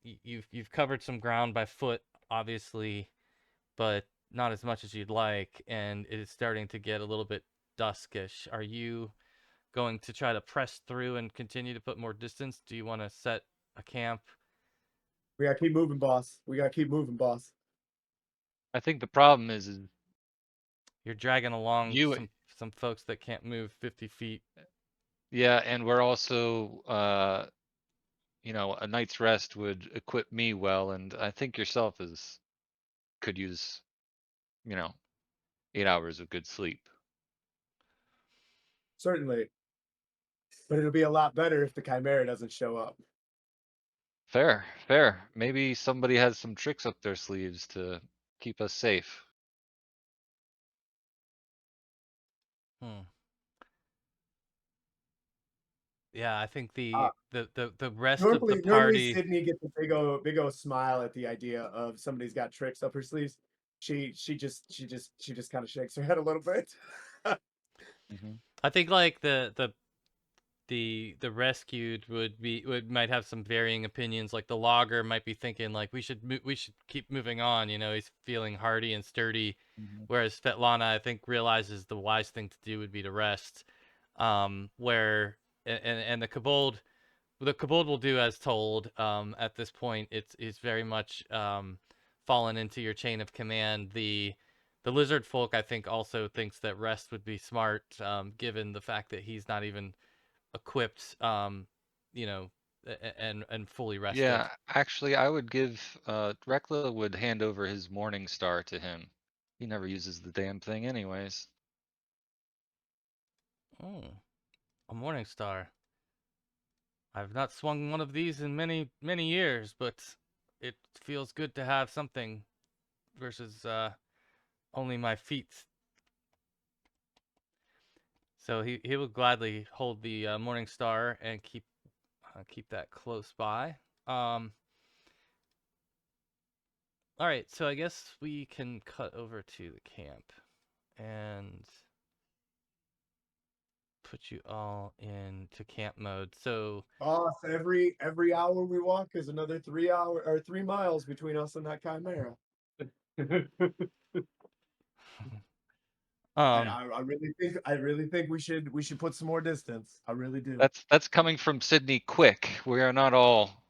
you've covered some ground by foot, obviously, but not as much as you'd like, and it is starting to get a little bit duskish. Are you going to try to press through and continue to put more distance? Do you want to set a camp? We gotta keep moving, boss. We gotta keep moving, boss. I think the problem is You're dragging along you. some folks that can't move 50 feet. Yeah, and we're also, a night's rest would equip me well, and I think yourself could use, 8 hours of good sleep. Certainly. But it'll be a lot better if the Chimera doesn't show up. Fair, fair. Maybe somebody has some tricks up their sleeves to keep us safe. Yeah, I think the rest of the Normally party. Sydney gets a big old smile at the idea of somebody's got tricks up her sleeves. She just kind of shakes her head a little bit. I think like the rescued might have some varying opinions. Like the logger might be thinking like we should keep moving on. He's feeling hardy and sturdy, whereas Svetlana I think realizes the wise thing to do would be to rest. Where and the kobold will do as told. At this point, it's very much fallen into your chain of command. The lizard folk, I think, also thinks that rest would be smart, given the fact that he's not even equipped, you know, and fully rested. Yeah, actually, I would give Rekla would hand over his Morning Star to him. He never uses the damn thing, anyways. Oh, a morning star. I've not swung one of these in many, many years, but it feels good to have something versus only my feet. So he will gladly hold the morning star and keep that close by. All right, so I guess we can cut over to the camp and put you all into camp mode. So Boss, every hour we walk is another 3 hour or 3 miles between us and that chimera. I really think we should put some more distance. I really do. That's coming from Sydney Quick. We are not all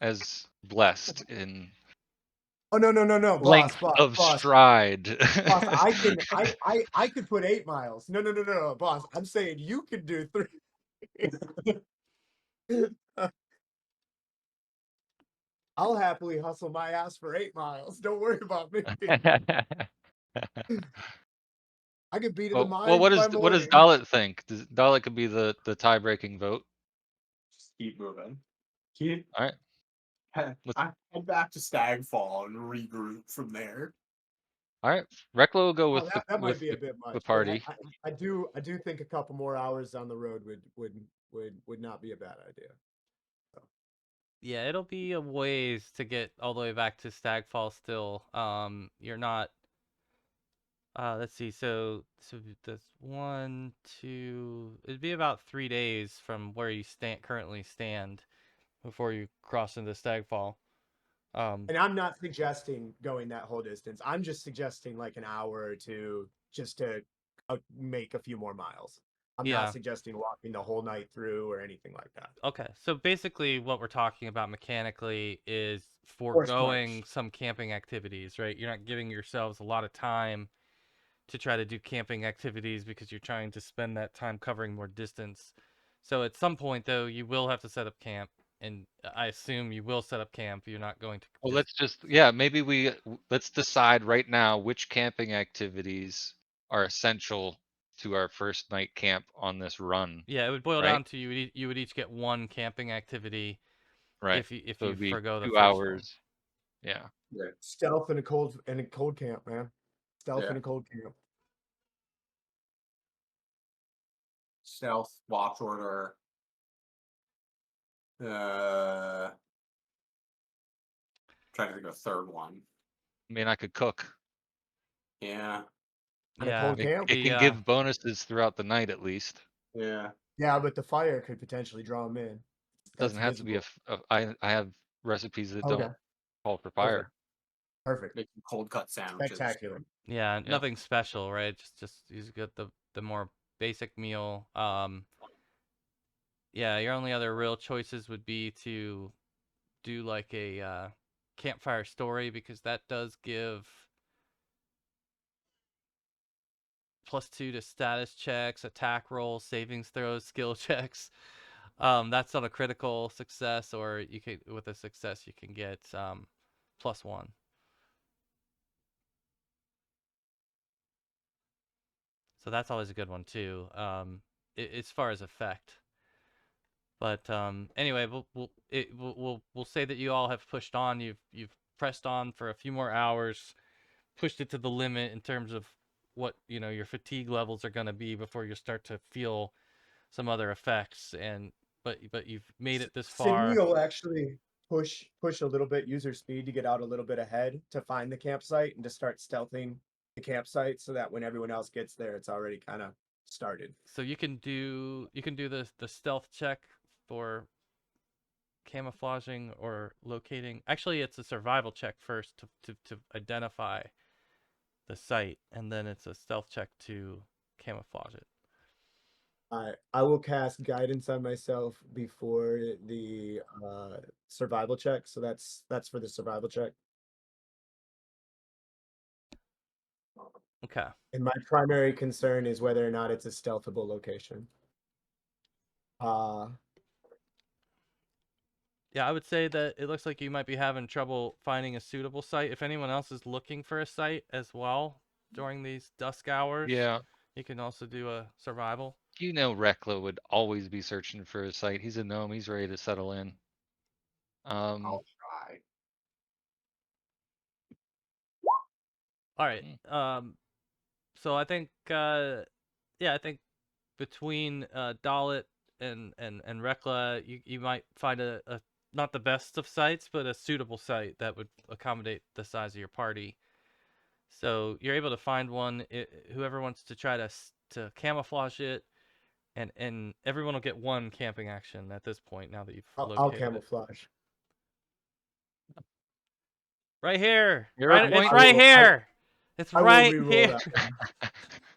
as blessed in Oh no, boss, length boss, of boss, stride. boss. I could put 8 miles. No, boss. I'm saying you could do 3. I'll happily hustle my ass for 8 miles. Don't worry about me. I could beat in the Well, mines by what does morning. Dalit think? Dalit could be the tie-breaking vote. Just keep moving. Keep All right. head back to Stagfall and regroup from there. All right. Rekla will go Oh, with that might be a bit the much, but party. I do think a couple more hours on the road would not be a bad idea. yeah, it'll be a ways to get all the way back to Stagfall still. You're not let's see, so that's 1, 2, it'd be about 3 days from where you currently stand before you cross into Stagfall. And I'm not suggesting going that whole distance. I'm just suggesting like an hour or two just to make a few more miles. I'm not Yeah. suggesting walking the whole night through or anything like that. Okay, so basically what we're talking about mechanically is Horse foregoing march. some camping activities, right? You're not giving yourselves a lot of time to try to do camping activities because you're trying to spend that time covering more distance. So at some point, though, you will have to set up camp, and I assume you will set up camp. You're not going to Well, just maybe let's decide right now which camping activities are essential to our first night camp on this run, yeah. It would boil right? down to you would each get one camping activity Right. if So you it'd be forgo the 2 first one. hours. Yeah. Yeah. Stealth in a cold camp, man. Stealth Yeah. in a cold camp. Stealth, watch order. Trying to think of a third one. I mean, I could cook. Yeah. In a Yeah, cold camp? It can give bonuses throughout the night at least. Yeah. Yeah, but the fire could potentially draw them in. That's Doesn't have to be visible. I have recipes that Okay. don't call for Perfect. fire. Perfect. Making cold cut sandwiches. Spectacular. yeah, Yep. nothing special, right? Just you get the more basic meal. Yeah, your only other real choices would be to do like a campfire story because that does give +2 to status checks, attack rolls, savings throws, skill checks. That's not a critical success, or you can with a success you can get +1. So that's always a good one too. As far as effect. But anyway, we'll say that you all have pushed on. You've pressed on for a few more hours, pushed it to the limit in terms of what your fatigue levels are going to be before you start to feel some other effects. And but you've made it this Sydney far. will actually push a little bit, use her speed to get out a little bit ahead to find the campsite and to start stealthing the campsite so that when everyone else gets there, it's already kind of started. So you can do the stealth check for camouflaging or locating. Actually, it's a survival check first to identify the site, and then it's a stealth check to camouflage it. I will cast guidance on myself before the survival check. So that's for the survival check. Okay. And my primary concern is whether or not it's a stealthable location. Yeah, I would say that it looks like you might be having trouble finding a suitable site. If anyone else is looking for a site as well during these dusk hours, Yeah. you can also do a survival. You know Rekla would always be searching for a site. He's a gnome. He's ready to settle in. I'll try. All right. So I think, yeah, I think between Dalit and Rekla, you might find a not the best of sites, but a suitable site that would accommodate the size of your party. So you're able to find one. Whoever wants to try to camouflage it, and everyone will get one camping action at this point. Now that you've I'll located it, camouflage. right here. You're a Right, it's point. right here. It's I will right re-roll here. that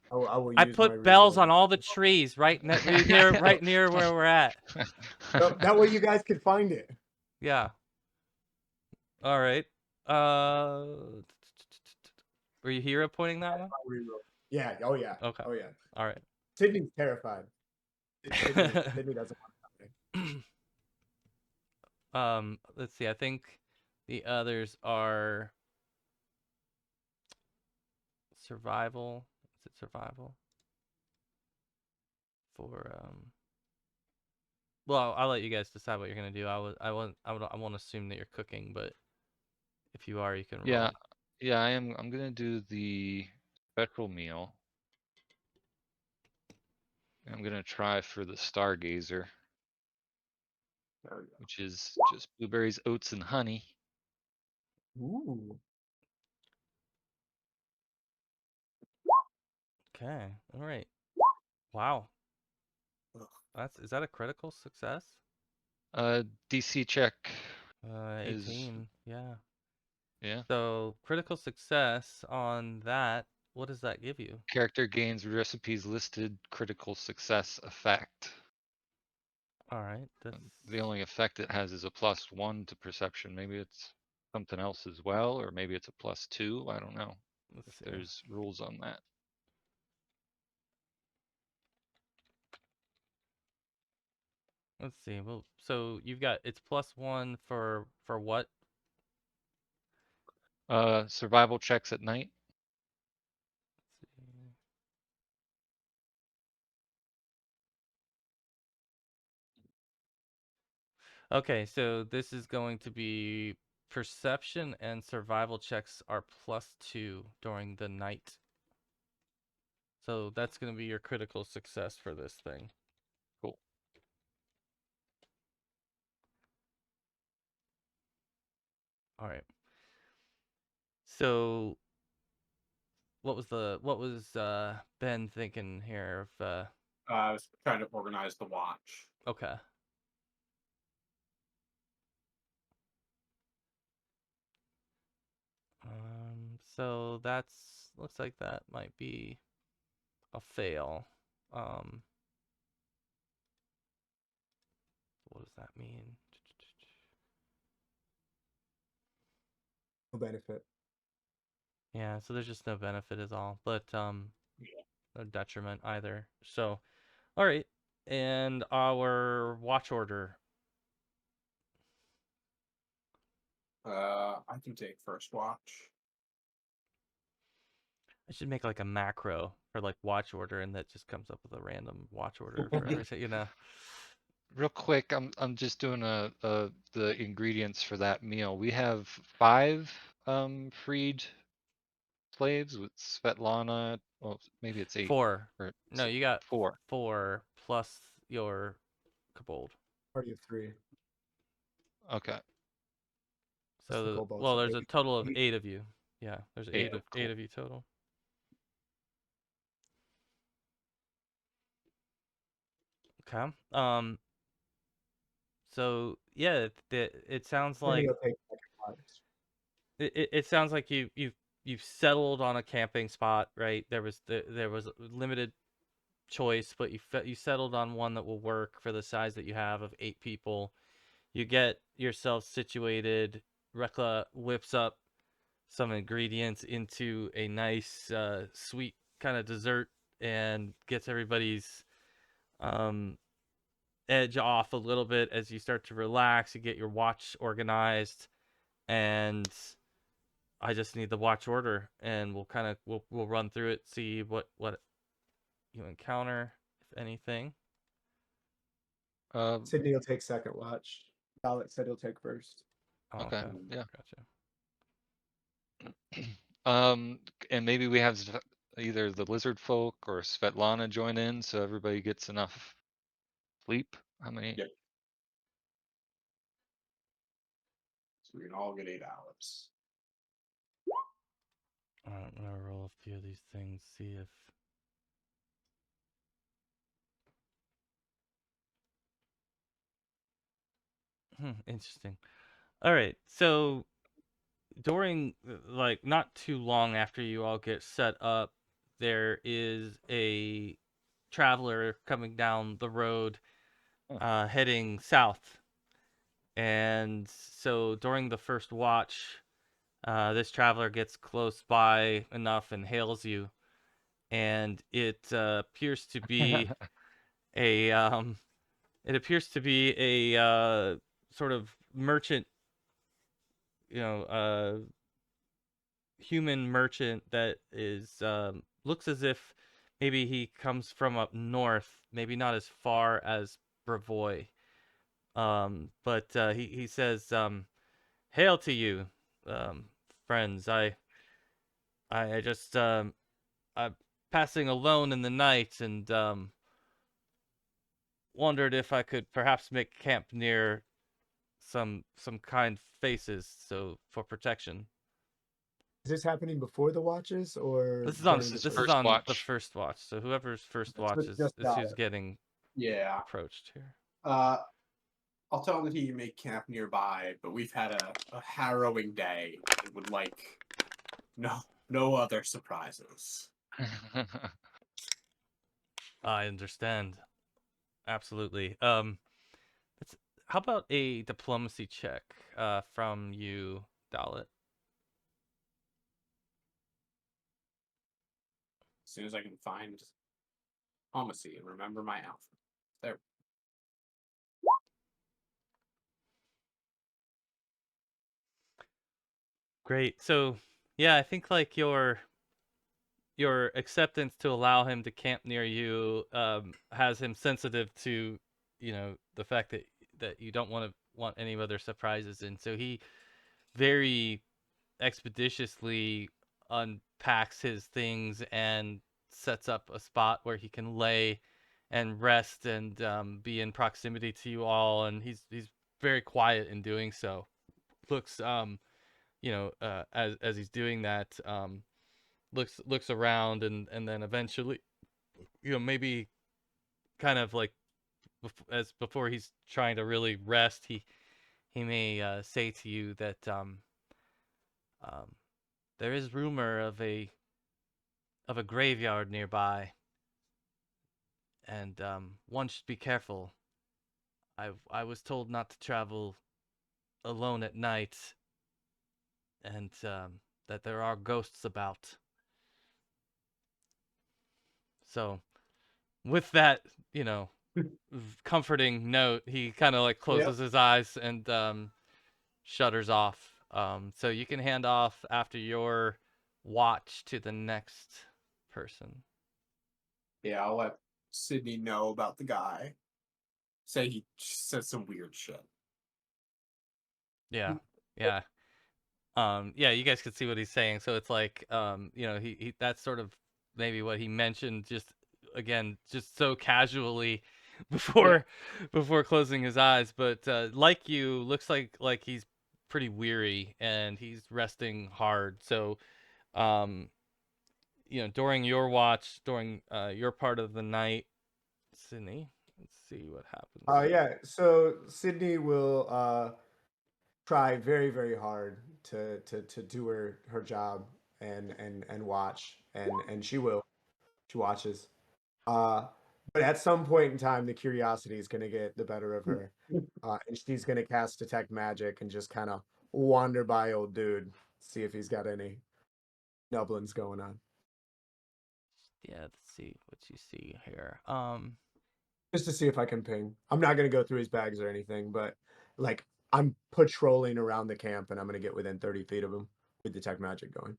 one. I will I use my put bells re-roll. on all the trees right near where we're at. So that way you guys could find it. Yeah. All right. Were you hero pointing that one? Re-roll. Yeah. Oh yeah. Okay. Oh yeah. All right. Sydney's terrified. Sydney doesn't want to. Let's see. I think the others are survival. Is it survival? Well, I'll let you guys decide what you're gonna do. I won't assume that you're cooking, but if you are, you can roll. Yeah, yeah, I am. I'm gonna do the special meal. I'm gonna try for the Stargazer, which is just blueberries, oats, and honey. Ooh. Okay. All right. Wow. Is that a critical success? DC check. 18. Yeah. Yeah. So critical success on that. What does that give you? Character gains recipes listed critical success effect. All right. The only effect it has is a +1 to perception. Maybe it's something else as well, or maybe it's a +2. I don't know if there's rules on that. Let's see. Well, so you've got it's +1 for what? Survival checks at night. Let's see. Okay, so this is going to be perception and survival checks are +2 during the night. So that's going to be your critical success for this thing. Cool. All right. So what was Ben thinking here of I was trying to organize the watch. Okay. So that's looks like that might be a fail. What does that mean? No benefit. Yeah, so there's just no benefit at all, but no detriment either. So, all right, and our watch order. I can take first watch. I should make like a macro for like watch order, and that just comes up with a random watch order for everything, you know. Real quick, I'm just doing the ingredients for that meal. We have 5 freed slaves with Svetlana. Well, maybe it's 8. 4. Or No, you got 4. 4 plus your kobold. Party of 3. Okay. So, well, there's a total of 8 of you. Yeah, there's 8 cool. 8 of you total. Okay. So yeah, it sounds like it sounds like you've settled on a camping spot, right? There was limited choice, but you settled on one that will work for the size that you have of 8 people. You get yourself situated. Rekla whips up some ingredients into a nice sweet kind of dessert and gets everybody's um, edge off a little bit as you start to relax. You get your watch organized, and I just need the watch order, and we'll run through it, see what you encounter, if anything. Sydney will take second watch. Alex said he'll take first. Oh, Okay, okay. yeah. Gotcha. And maybe we have either the lizard folk or Svetlana join in, so everybody gets enough sleep. How many? Yep. So we can all get 8 hours. I'm gonna roll a few of these things, see if interesting. All right, so during like not too long after you all get set up, there is a traveler coming down the road, heading south, and so during the first watch, this traveler gets close by enough and hails you, and it appears to be a sort of merchant, human merchant that is looks as if maybe he comes from up north, maybe not as far as Brevoy. But he says, "Hail to you, friends. I just I'm passing alone in the night and wondered if I could perhaps make camp near some kind faces, so for protection." Is this happening before the watches or This is on during This the is this first? is first on the watch. first watch. So whoever's first So watch it's just is who's Dalek. getting Yeah. approached here. I'll tell him that he can make camp nearby, but we've had a harrowing day and would like no other surprises. I understand. Absolutely. How about a diplomacy check from you, Dalit? As soon as I can find diplomacy and remember my outfit. There. Great. So, yeah, I think like your acceptance to allow him to camp near you has him sensitive to, the fact that you don't want any other surprises, and so he very expeditiously unpacks his things and sets up a spot where he can lay and rest and be in proximity to you all, and he's very quiet in doing so. Looks as he's doing that, looks around, and then eventually, maybe kind of like as before he's trying to really rest, he may say to you that um, there is rumor of a graveyard nearby, and one should be careful. I was told not to travel alone at night, and that there are ghosts about. So, with that, comforting note, he kind of like closes his eyes and shutters off. So you can hand off after your watch to the next person. Yeah, I'll let Sydney know about the guy. Say he said some weird shit. Yeah, yeah. Yeah, you guys could see what he's saying. So it's like, he that's sort of maybe what he mentioned, just again, just so casually before closing his eyes. But like you, looks like he's pretty weary and he's resting hard. So, um, during your watch, during your part of the night, Sydney, let's see what happens. Yeah. So Sydney will try very, very hard to do her job and watch, and she will. She watches. But at some point in time, the curiosity is going to get the better of her, and she's going to cast detect magic and just kind of wander by old dude, see if he's got any nublins going on. Yeah, let's see what you see here. Just to see if I can ping. I'm not going to go through his bags or anything, but like I'm patrolling around the camp and I'm going to get within 30 feet of him with detect magic going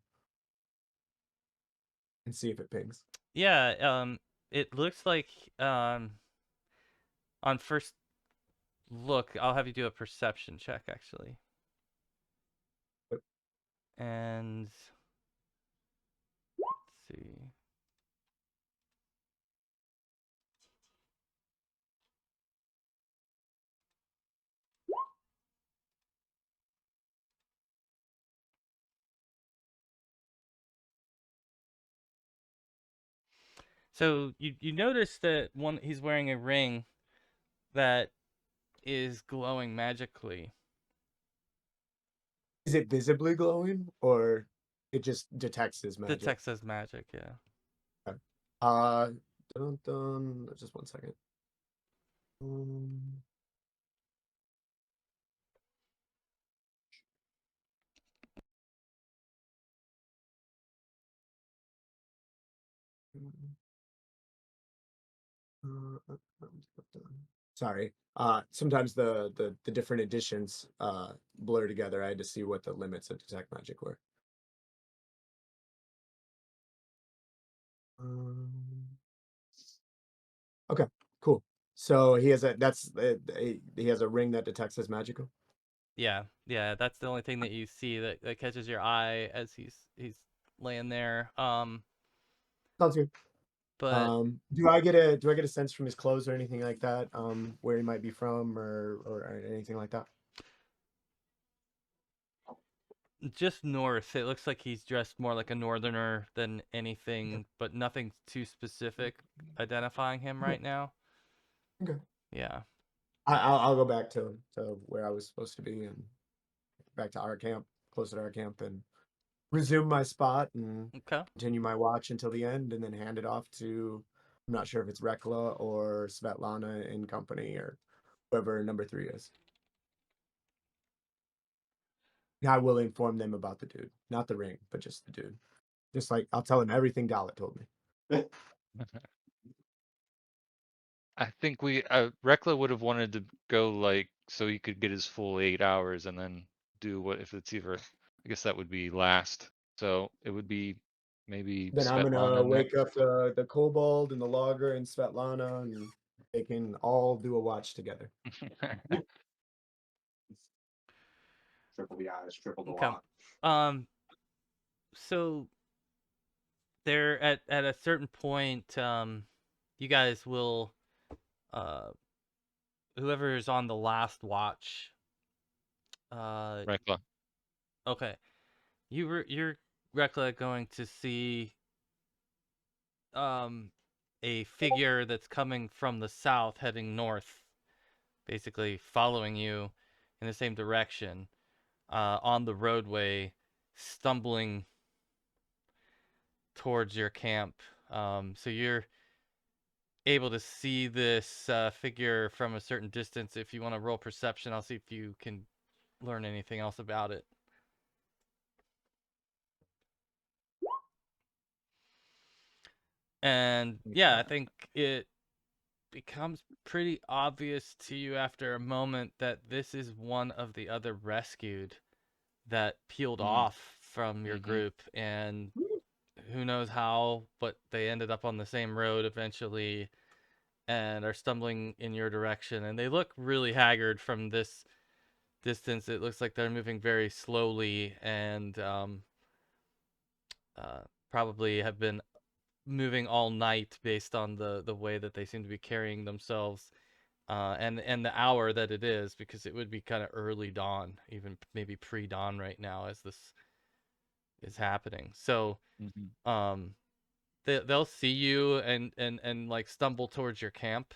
and see if it pings. Yeah, it looks like on first look, I'll have you do a perception check actually. Yep. And let's see. So you notice that he's wearing a ring that is glowing magically. Is it visibly glowing or it just detects his magic? Detects as magic, yeah. Okay. Just 1 second. Sorry. Sometimes the different editions blur together. I had to see what the limits of detect magic were. Um, okay, cool. So he has he has a ring that detects as magical. Yeah, that's the only thing that you see that catches your eye as he's laying there. Sounds good. But Do I get a sense from his clothes or anything like that? Where he might be from or anything like that? just north, it looks like he's dressed more like a northerner than anything, but nothing too specific identifying him right now. Okay. Yeah. I'll go back to where I was supposed to be and back to our camp, closer to our camp, and resume my spot and Okay. continue my watch until the end, and then hand it off to, I'm not sure if it's Rekla or Svetlana in company or whoever number 3 is. And I will inform them about the dude, not the ring, but just the dude. Just like I'll tell him everything Dalit told me. I think Rekla would have wanted to go like so he could get his full 8 hours and then do what if it's either I guess that would be last. So it would be maybe Then I'm gonna Svetlana wake up next. the kobold and the logger and Svetlana, and they can all do a watch together. Triple the eyes, triple the Okay. watch. So there at a certain point, you guys will uh whoever is on the last watch, Rekla. okay. You're Rekla going to see a figure that's coming from the south heading north, basically following you in the same direction, on the roadway, stumbling towards your camp. So you're able to see this figure from a certain distance. If you want to roll perception, I'll see if you can learn anything else about it. And yeah, I think it becomes pretty obvious to you after a moment that this is one of the other rescued that peeled off from your group, and who knows how, but they ended up on the same road eventually and are stumbling in your direction, and they look really haggard from this distance. It looks like they're moving very slowly and probably have been moving all night based on the way that they seem to be carrying themselves, and the hour that it is, because it would be kind of early dawn, even maybe pre-dawn right now as this is happening. So they'll see you and like stumble towards your camp.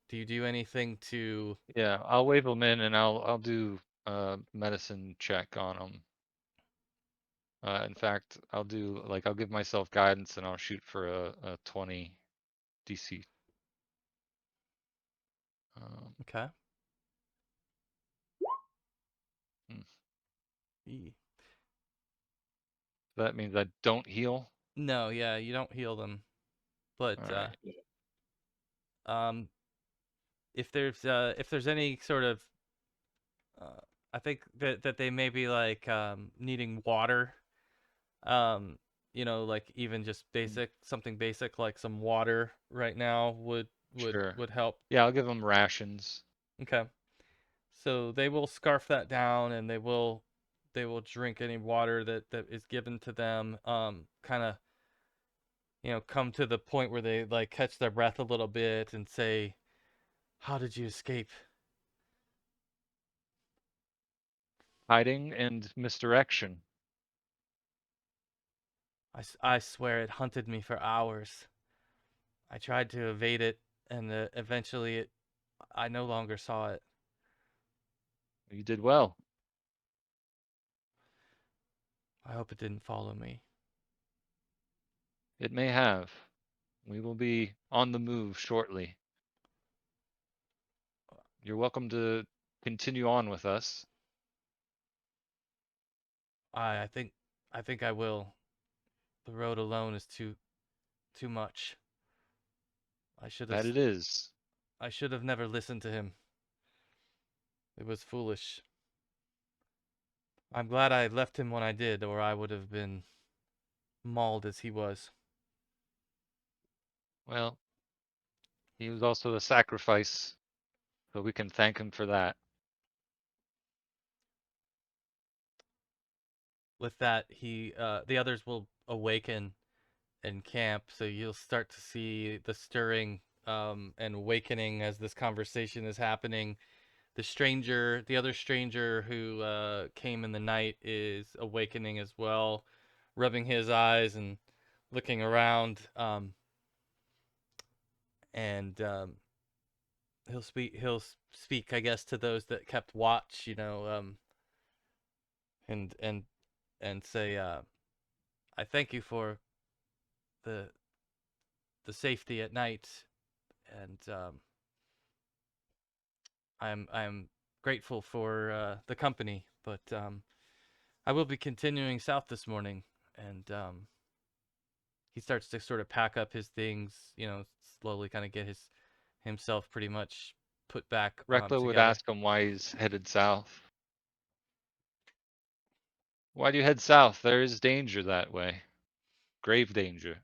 Do you do anything to? Yeah, I'll wave them in and I'll do a medicine check on them. In fact, I'll give myself guidance and I'll shoot for a 20. DC. Okay. Hmm. E- That means I don't heal. No, yeah, you don't heal them, but All right. um, if there's any sort of I think that they may be like needing water, like even just something basic like some water right now Sure. would help. Yeah, I'll give them rations. Okay. So they will scarf that down, and they will drink any water that is given to them. Kind of, come to the point where they like catch their breath a little bit and say, "How did you escape?" Hiding and misdirection. I swear it hunted me for hours. I tried to evade it, and eventually I no longer saw it. You did well. I hope it didn't follow me. It may have. We will be on the move shortly. You're welcome to continue on with us. I think I will. The road alone is too much. I should have That it is. I should have never listened to him. It was foolish. I'm glad I left him when I did, or I would have been mauled as he was. Well, he was also a sacrifice, so we can thank him for that. With that, the others will awaken and camp, so you'll start to see the stirring and awakening as this conversation is happening. The other stranger who came in the night is awakening as well, rubbing his eyes and looking around. And he'll speak, I guess, to those that kept watch, and say, I thank you for the the safety at night, and I'm grateful for the company, but I will be continuing south this morning. And he starts to sort of pack up his things, slowly kind of get himself pretty much put back Rekla would together. ask him why he's headed south. Why do you head south? There is danger that way. Grave danger.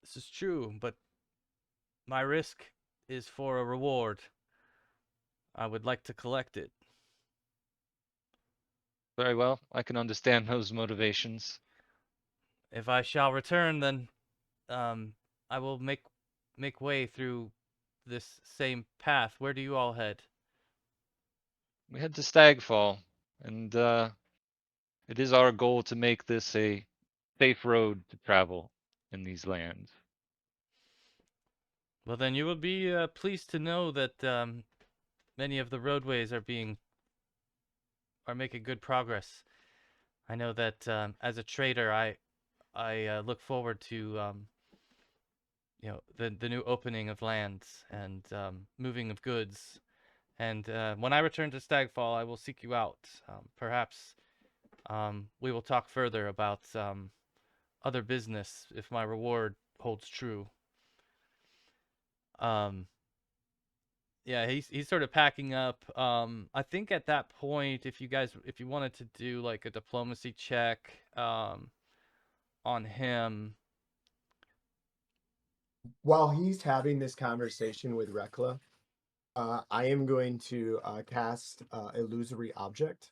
This is true, but my risk is for a reward. I would like to collect it. Very well. I can understand those motivations. If I shall return, then I will make way through this same path. Where do you all head? We head to Stagfall, and it is our goal to make this a safe road to travel in these lands. Well, then you will be pleased to know that many of the roadways are making good progress. I know that as a trader, I look forward to the new opening of lands and moving of goods. And when I return to Stagfall, I will seek you out. Perhaps we will talk further about other business if my reward holds true. Um, yeah, he's sort of packing up. I think at that point, if you wanted to do like a diplomacy check on him. While he's having this conversation with Rekla, I am going to cast illusory object,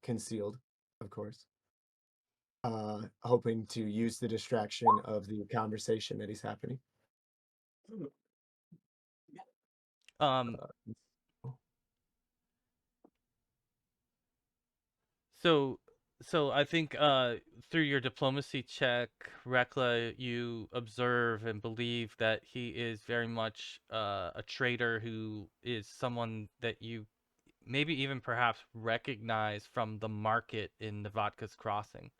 concealed, of course, hoping to use the distraction of the conversation that he's happening. Um, Uh, so so I think through your diplomacy check, Rekla, you observe and believe that he is very much a trader who is someone that you maybe even perhaps recognize from the market in Navatka's Crossing.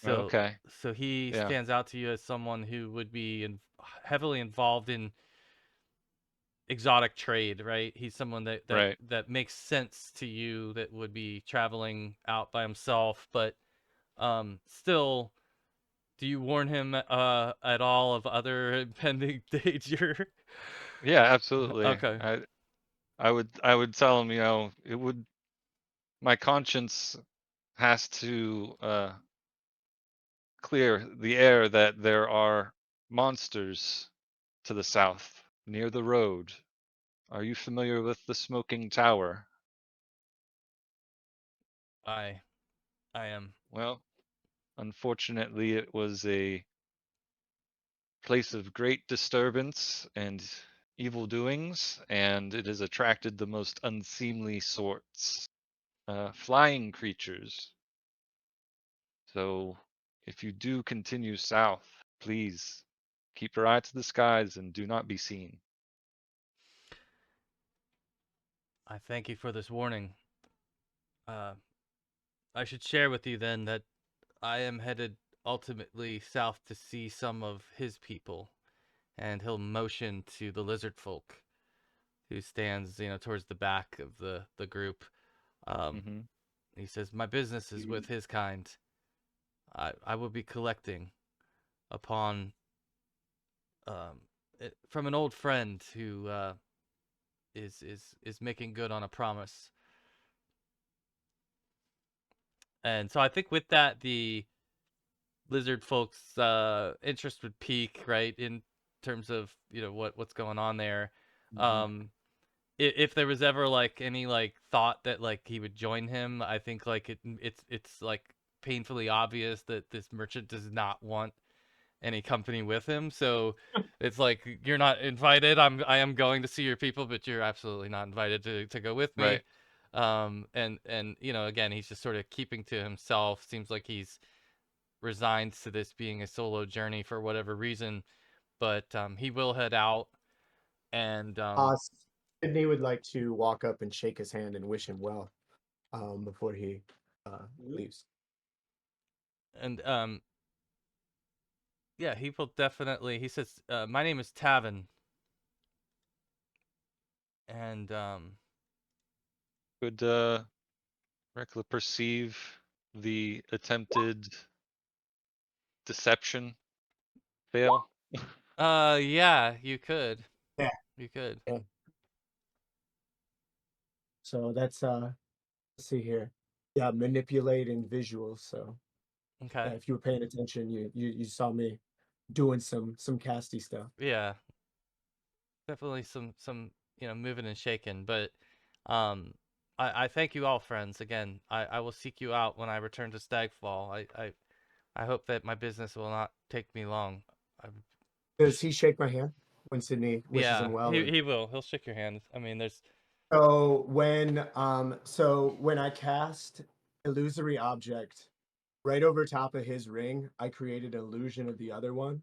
So Okay. so he Yeah. stands out to you as someone who would be heavily involved in exotic trade, right? He's someone Right. that makes sense to you, that would be traveling out by himself, but still, do you warn him at all of other impending danger? Yeah, absolutely. Okay. I would tell him, it would my conscience has to clear the air that there are monsters to the south near the road. Are you familiar with the smoking tower? I I am. Well, unfortunately, it was a place of great disturbance and evil doings, and it has attracted the most unseemly sorts, flying creatures. So, if you do continue south, please keep your eye to the skies and do not be seen. I thank you for this warning. Uh, I should share with you then that I am headed ultimately south to see some of his people, and he'll motion to the lizard folk who stands, towards the back of the group. Um, Hmm. he says, "My business is with his kind. I will be collecting upon from an old friend who is making good on a promise." And so I think with that, the lizard folks' interest would peak, right, in terms of what's going on there. Hmm. Um, if there was ever like any like thought that like he would join him, I think like it's like painfully obvious that this merchant does not want any company with him. So it's like, you're not invited. I am going to see your people, but you're absolutely not invited to go with me. Right. And again, he's just sort of keeping to himself. Seems like he's resigned to this being a solo journey for whatever reason, but he will head out. And Uh, Sydney would like to walk up and shake his hand and wish him well before he leaves. and yeah, he will definitely. He says, "My name is Tavin," and Could Rekla perceive the attempted deception fail? yeah, you could, Yeah. you could. Yeah. So that's let's see here. Yeah, manipulating visuals. So Okay, yeah, if you were paying attention, you saw me doing some casty stuff. yeah, definitely some moving and shaking, but um. I thank you all, friends. Again, I will seek you out when I return to Stagfall. I hope that my business will not take me long. I, Does he shake my hand when Sydney wishes him yeah, well? he will. He'll shake your hand. I mean, there's So when I cast illusory object right over top of his ring, I created an illusion of the other one,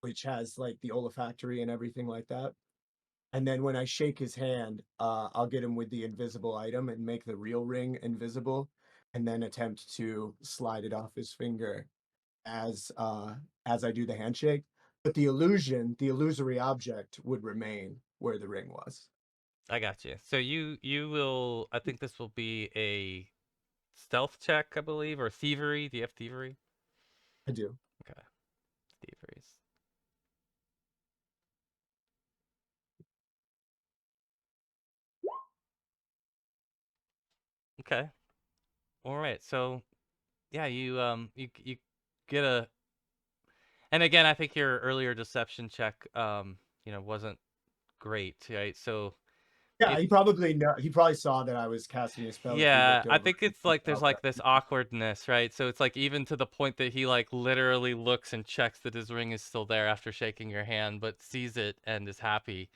which has like the olfactory and everything like that. And then when I shake his hand, I'll get him with the invisible item and make the real ring invisible, and then attempt to slide it off his finger as I do the handshake. But the illusion, the illusory object, would remain where the ring was. I got you. So you will. I think this will be a stealth check, I believe, or thievery. Do you have thievery? I do. Okay, thievery. Okay. All right. So yeah, you get a. And again, I think your earlier deception check wasn't great, right? So Yeah, it he probably saw that I was casting a spell if he Yeah, looked I over think and it's like saw there's what like this awkwardness, right? So it's like even to the point that he like literally looks and checks that his ring is still there after shaking your hand, but sees it and is happy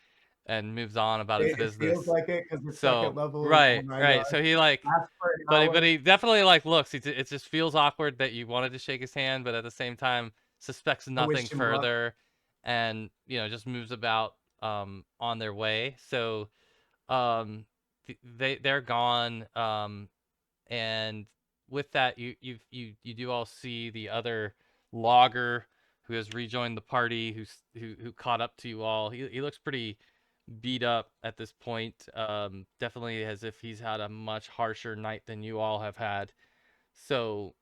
and moves on about his it feels business. like it because it's second So, level and the whole right, nine right. yards. So he like Lasts for an but hour. he definitely like looks. It just feels awkward that you wanted to shake his hand, but at the same time suspects I nothing wished him luck. further, and just moves about on their way. So they're gone, and with that, you do all see the other logger who has rejoined the party, who caught up to you all. He looks pretty beat up at this point. Definitely as if he's had a much harsher night than you all have had. So,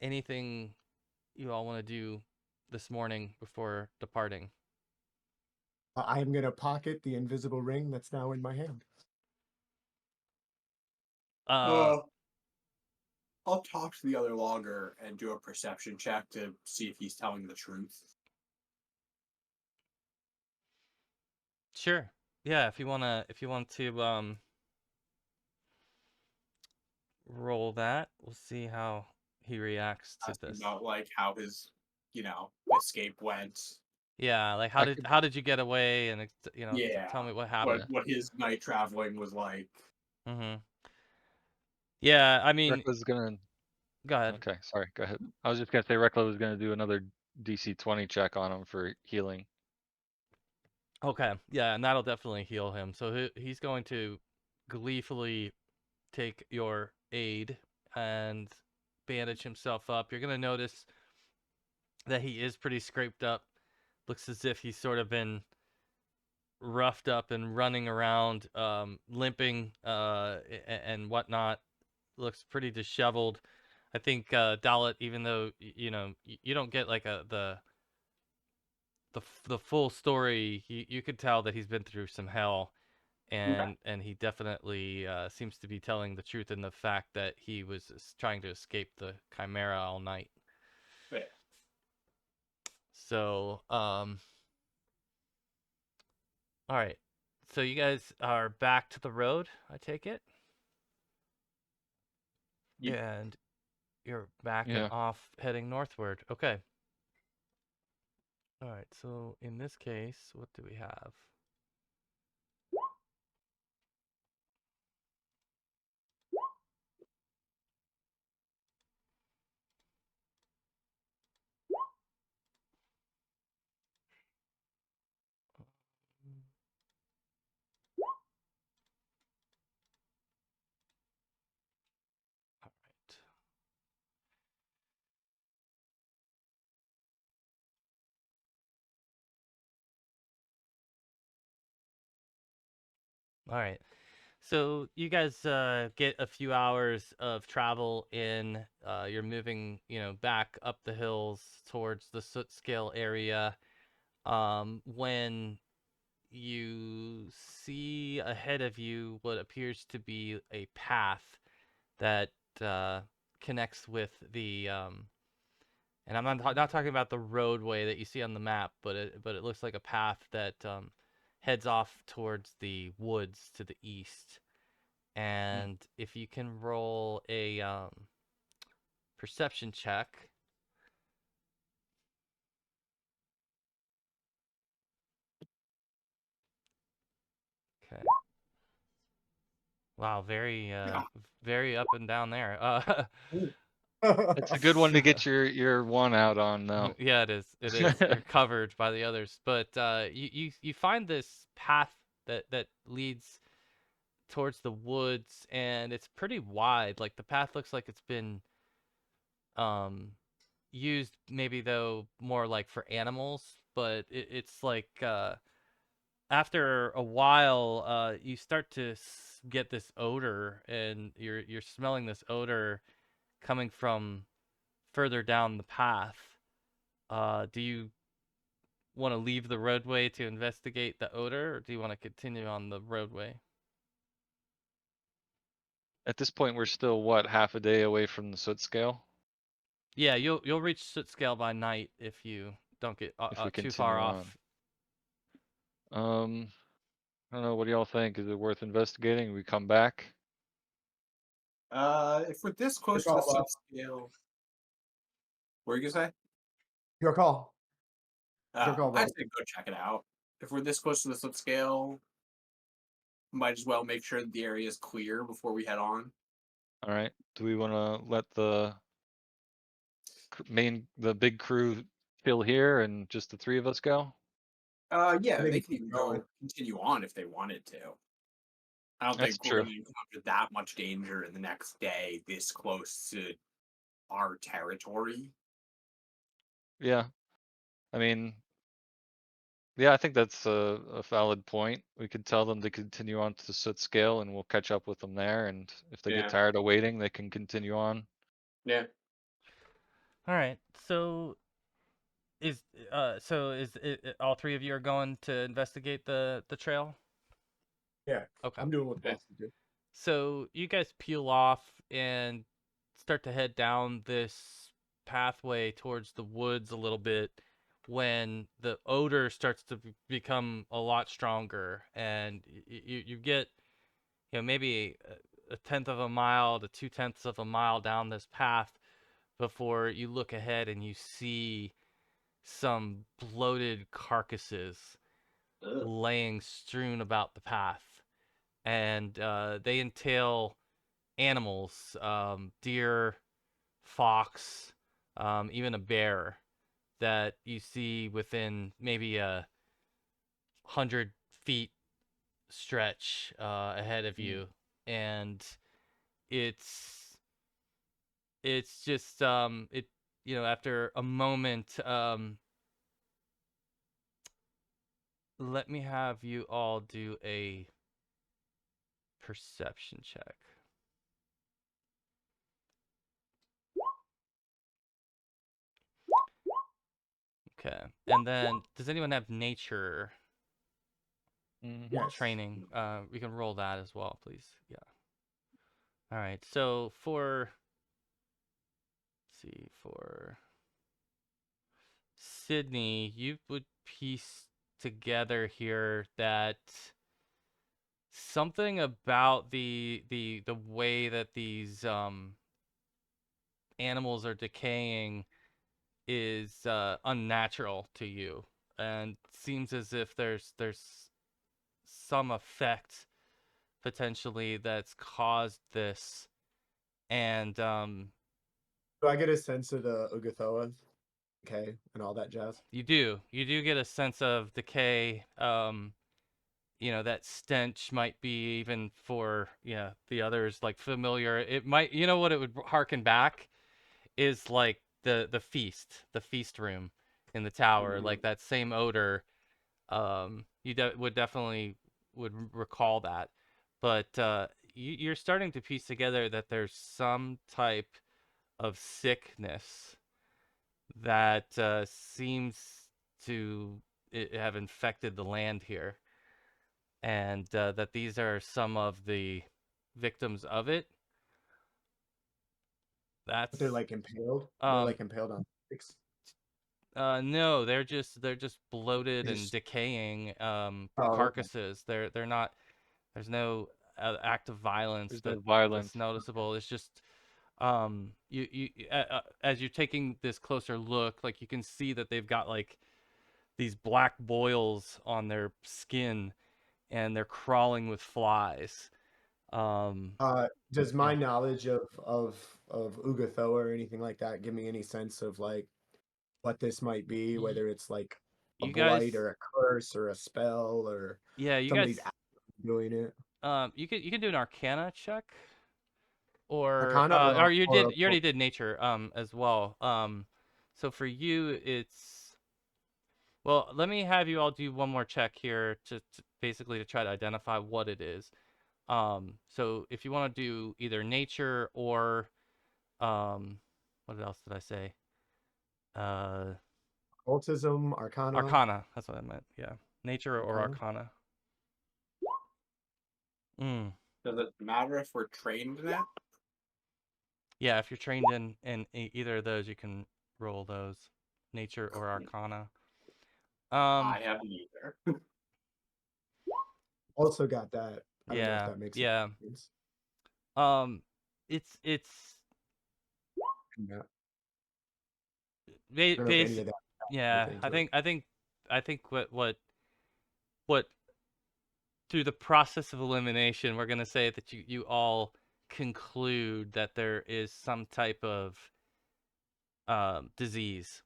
anything you all want to do this morning before departing? I am going to pocket the invisible ring that's now in my hand. I'll talk to the other logger and do a perception check to see if he's telling the truth. Sure. Yeah, if you want to roll that, we'll see how he reacts to Asking this. about like how his, escape went. Yeah, like I could- how did you get away, and Yeah. tell me what happened. What his night traveling was like. Mm-hmm. Yeah, I mean, Rekla's gonna. go ahead. Okay, sorry. Go ahead. I was just gonna say Rekla was gonna do another DC 20 check on him for healing. Okay, yeah, and that'll definitely heal him. So he's going to gleefully take your aid and bandage himself up. You're gonna notice that he is pretty scraped up. Looks as if he's sort of been roughed up and running around, limping, and whatnot. Looks pretty disheveled. I think Dalit, even though you don't get like the full story, you could tell that he's been through some hell, and he definitely seems to be telling the truth in the fact that he was trying to escape the Chimera all night. Yeah. So, all right. So you guys are back to the road, I take it? Yep. And you're back and Yeah. off heading northward. Okay. All right. So in this case, what do we have? All right. All right. So you guys get a few hours of travel in. You're moving, back up the hills towards the Soot Scale area. When you see ahead of you what appears to be a path that connects with the and I'm not talking about the roadway that you see on the map, but it looks like a path that heads off towards the woods to the east. And if you can roll a perception check. Okay. Wow, very up and down there. It's a good one to get your one out on though. Yeah, it is. It is. You're covered by the others, but you find this path that leads towards the woods, and it's pretty wide. Like the path looks like it's been used maybe though more like for animals, but it's like after a while you start to get this odor, and you're smelling this odor coming from further down the path. Do you want to leave the roadway to investigate the odor, or do you want to continue on the roadway? At this point, we're still what, half a day away from the soot scale? Yeah, you'll reach Soot Scale by night if you don't get If we too continue far on. off. I don't know. What do y'all think? Is it worth investigating? We come back. If we're this close to the soot scale, what are you gonna say? Your call. Your call, I'd bro. say go check it out. If we're this close to the soot scale, might as well make sure that the area is clear before we head on. All right. Do we want to let the big crew chill here and just the three of us go? Yeah, I think they it's can even going. go continue on if they wanted to. I don't That's think we're true. going to encounter that much danger in the next day this close to our territory. Yeah. I mean, yeah, I think that's a valid point. We could tell them to continue on to the soot scale, and we'll catch up with them there. And if they get Yeah. tired of waiting, they can continue on. Yeah. All right. So is it, all three of you are going to investigate the trail? Yeah, Okay. I'm doing what Okay. supposed to do. So you guys peel off and start to head down this pathway towards the woods a little bit when the odor starts to become a lot stronger, and you get, maybe a tenth of a mile to 2/10 of a mile down this path before you look ahead and you see some bloated carcasses Ugh. laying strewn about the path, and they entail animals, deer, fox, even a bear that you see within maybe 100 feet stretch ahead of you, and it's just after a moment, let me have you all do a perception check. Okay. And then, does anyone have nature Mhm. Yes. training? We can roll that as well, please. Yeah. All right. So for, let's see, for Sydney, you would piece together here that something about the way that these animals are decaying is unnatural to you, and seems as if there's some effect potentially that's caused this. And Do I get a sense of the Ugathoa, okay, and all that jazz? you do get a sense of decay. That stench might be, even for the others, like familiar. It might, what it would harken back is like the feast room in the tower, Mhm. like that same odor. Would definitely would recall that, but you're starting to piece together that there's some type of sickness that seems to have infected the land here, and that these are some of the victims of it. But they're That's like impaled. They're um like impaled on sticks. no, they're just bloated They and just decaying oh, okay. carcasses. They're not. There's no act of violence There's no that's violence. noticeable. It's just as you're taking this closer look, like you can see that they've got like these black boils on their skin, and they're crawling with flies. Um, Does my yeah, knowledge of Ugathoa or anything like that give me any sense of like what this might be, y- whether it's like a you guys, blight or a curse or a spell or yeah, you guys, somebody's actively doing it? you can do an Arcana check, or Arcana you already did nature as well. So for you, it's, well, let me have you all do one more check here to basically to try to identify what it is. So if you want to do either nature or what else did I say? Uh, Autism, Arcana, Arcana. That's what I meant. Yeah, nature or Arcana. Arcana. Mm. Does it matter if we're trained in it? Yeah, if you're trained in either of those, you can roll those, nature or Arcana. Um, I haven't either. Also got that. I don't know if yeah, that makes a yeah. difference. Um, it's Yeah. I don't know if any basic. of that Yeah, anything I to it. think I think I think what through the process of elimination, we're gonna say that you all conclude that there is some type of disease,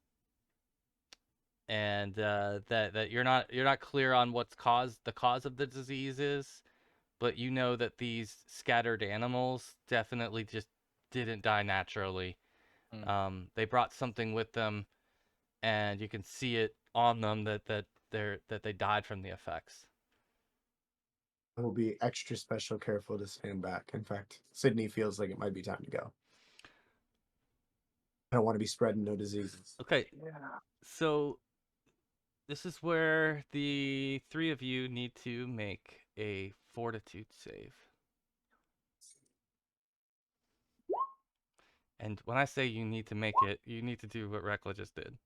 and that you're not clear on what's caused the cause of the disease is, but you know that these scattered animals definitely just didn't die naturally. They brought something with them, and you can see it on them that they died from the effects. I will be extra special careful to stand back. In fact, Sydney feels like it might be time to go. I don't want to be spreading no diseases. Okay, Yeah. so this is where the three of you need to make a fortitude save. And when I say you need to make it, you need to do what Rekla just did.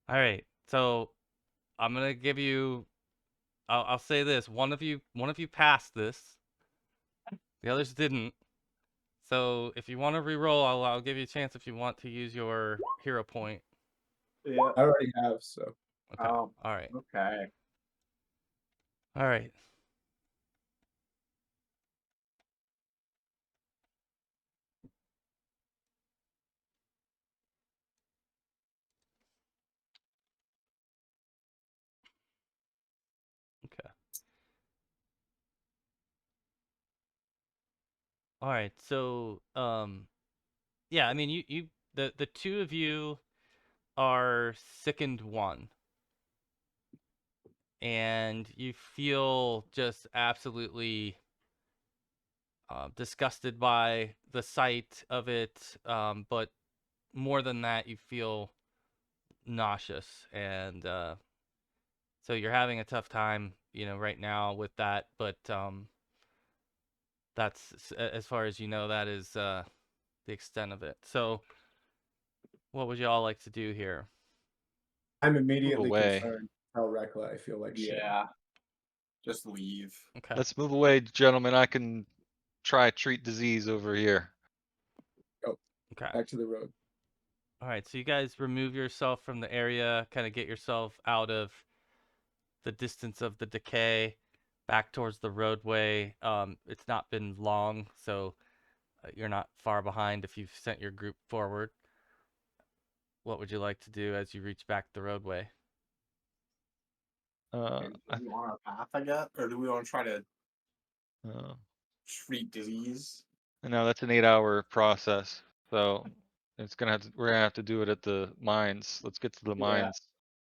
All right, so I'm gonna give you. I'll say this: one of you passed this, the others didn't. So if you want to re-roll, I'll give you a chance if you want to use your hero point. Yeah. I already have, so. Okay. Oh, All right. okay. All right. Okay. All right. So, yeah, I mean, the two of you are sickened one, and you feel just absolutely disgusted by the sight of it. But more than that, you feel nauseous, and so you're having a tough time, right now with that. But that's as far as you know. That is the extent of it. So, what would you all like to do here? I'm Move immediately away. concerned. Tell Rekla I feel like shit. Yeah. Just leave. Okay. Let's move away, gentlemen. I can try treat disease over here. Go Okay. back to the road. All right. So you guys remove yourself from the area, kind of get yourself out of the distance of the decay, back towards the roadway. It's not been long, so you're not far behind if you've sent your group forward. What would you like to do as you reach back the roadway? Uh, Do we want our path, I guess? Or do we want to try to uh, treat disease? no, that's an 8-hour process. So we're gonna have to do it at the mines. Let's get to the Yeah. mines.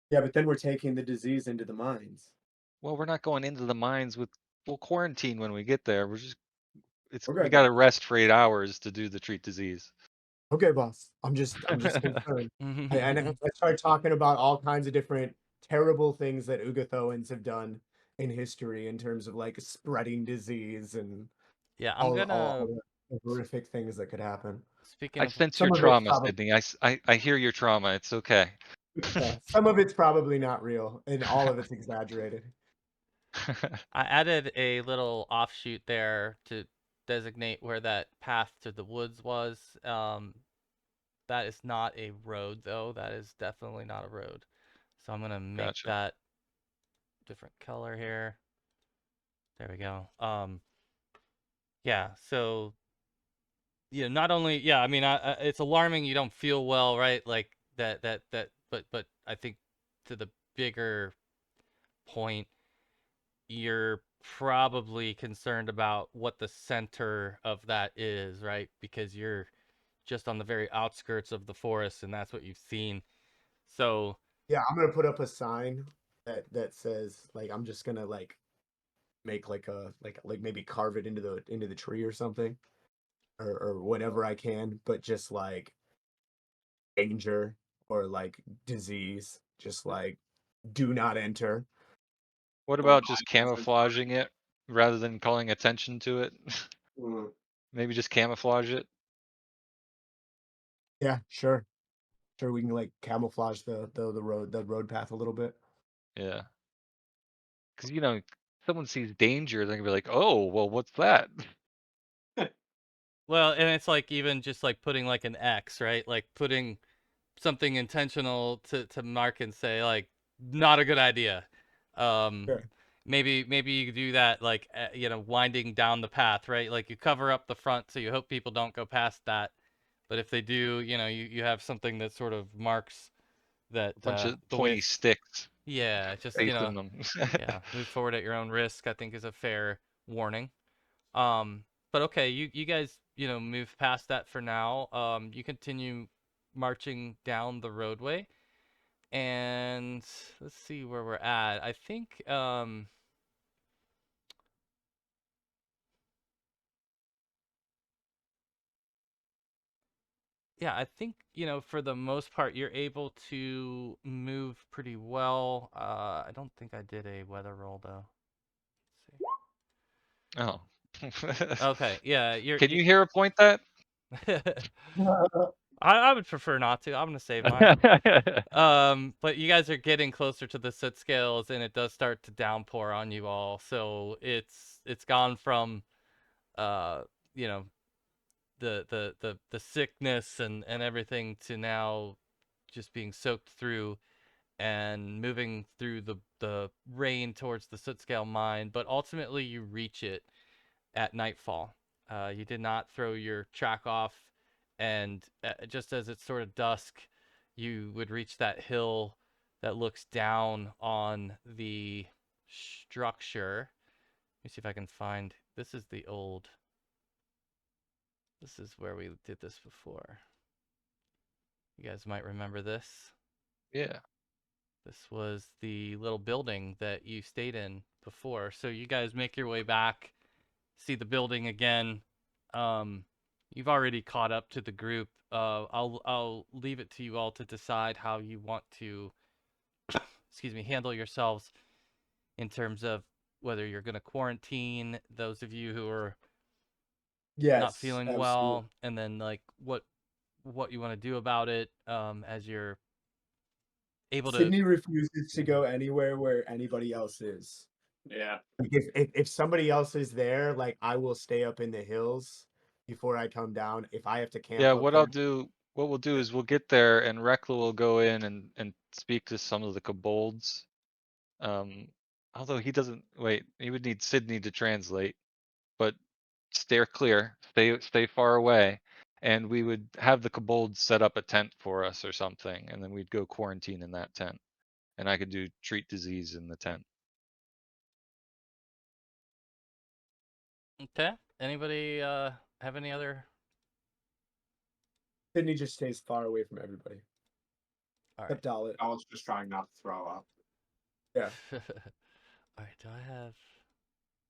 Yeah, but then we're taking the disease into the mines. Well, we're not going into the mines we'll quarantine when we get there. Okay, We gotta boss. rest for 8 hours to do the treat disease. Okay, boss. I'm just concerned. I started talking about all kinds of different terrible things that Ugathoans have done in history in terms of like spreading disease and Yeah, I'm all gonna. the horrific things that could happen. Speaking I of, sense your Some of it's trauma, probably Sydney. I hear your trauma. It's okay. yeah, some of it's probably not real, and all of it's exaggerated. I added a little offshoot there to designate where that path to the woods was. That is not a road, though. That is definitely not a road. So I'm gonna make Gotcha. that different color here. There we go. Yeah. So not only, yeah, I mean, it's alarming you don't feel well, right? Like that. But I think to the bigger point, you're probably concerned about what the center of that is, right? Because you're just on the very outskirts of the forest, and that's what you've seen. So Yeah, I'm gonna put up a sign that says like I'm just gonna like make like a like maybe carve it into the tree or something or whatever I can, but just like danger or like disease, just like do not enter. What Or about just violence or camouflaging it rather than calling attention to it? crime? Maybe just camouflage it. Yeah, sure. Sure, we can like camouflage the road path a little bit. Yeah. Because someone sees danger, they're gonna be like, "Oh, well, what's that?" well, and it's like even just like putting like an X, right? Like putting something intentional to mark and say like not a good idea. Um, Sure. maybe you could do that like winding down the path, right? Like you cover up the front so you hope people don't go past that. But if they do, you have something that sort of marks that A bunch of the pointy way, sticks yeah, just facing them. yeah, move forward at your own risk, I think is a fair warning. But okay, you guys, move past that for now. You continue marching down the roadway, and let's see where we're at. I think yeah, I think, for the most part, you're able to move pretty well. I don't think I did a weather roll though. Oh. Okay, yeah, Can you hear a point that? I would prefer not to. I'm gonna save mine. But you guys are getting closer to the soot scales, and it does start to downpour on you all. So it's gone from, you know, the sickness and everything to now just being soaked through and moving through the rain towards the soot scale mine. But ultimately, you reach it at nightfall. You did not throw your track off, and just as it's sort of dusk, you would reach that hill that looks down on the structure. Let me see if I can find. This is the old. This is where we did this before. You guys might remember this. Yeah. This was the little building that you stayed in before. So you guys make your way back, see the building again. You've already caught up to the group. I'll leave it to you all to decide how you want to, excuse me, handle yourselves in terms of whether you're going to quarantine those of you who are not feeling absolutely. well, and then like what you want to do about it as you're able to. Sydney refuses to go anywhere where anybody else is. Yeah. Like if somebody else is there, like I will stay up in the hills before I come down. If I have to camp Yeah, up what there, we'll do is we'll get there and Rekla will go in and speak to some of the kobolds. Although he doesn't, wait, he would need Sydney to translate, but steer clear, stay far away, and we would have the kobolds set up a tent for us or something, and then we'd go quarantine in that tent, and I could do treat disease in the tent. Okay. Anybody have any other? Sydney just stays far away from everybody. All right. Except Dalit. I was just trying not to throw up. Yeah. All right. Do I have?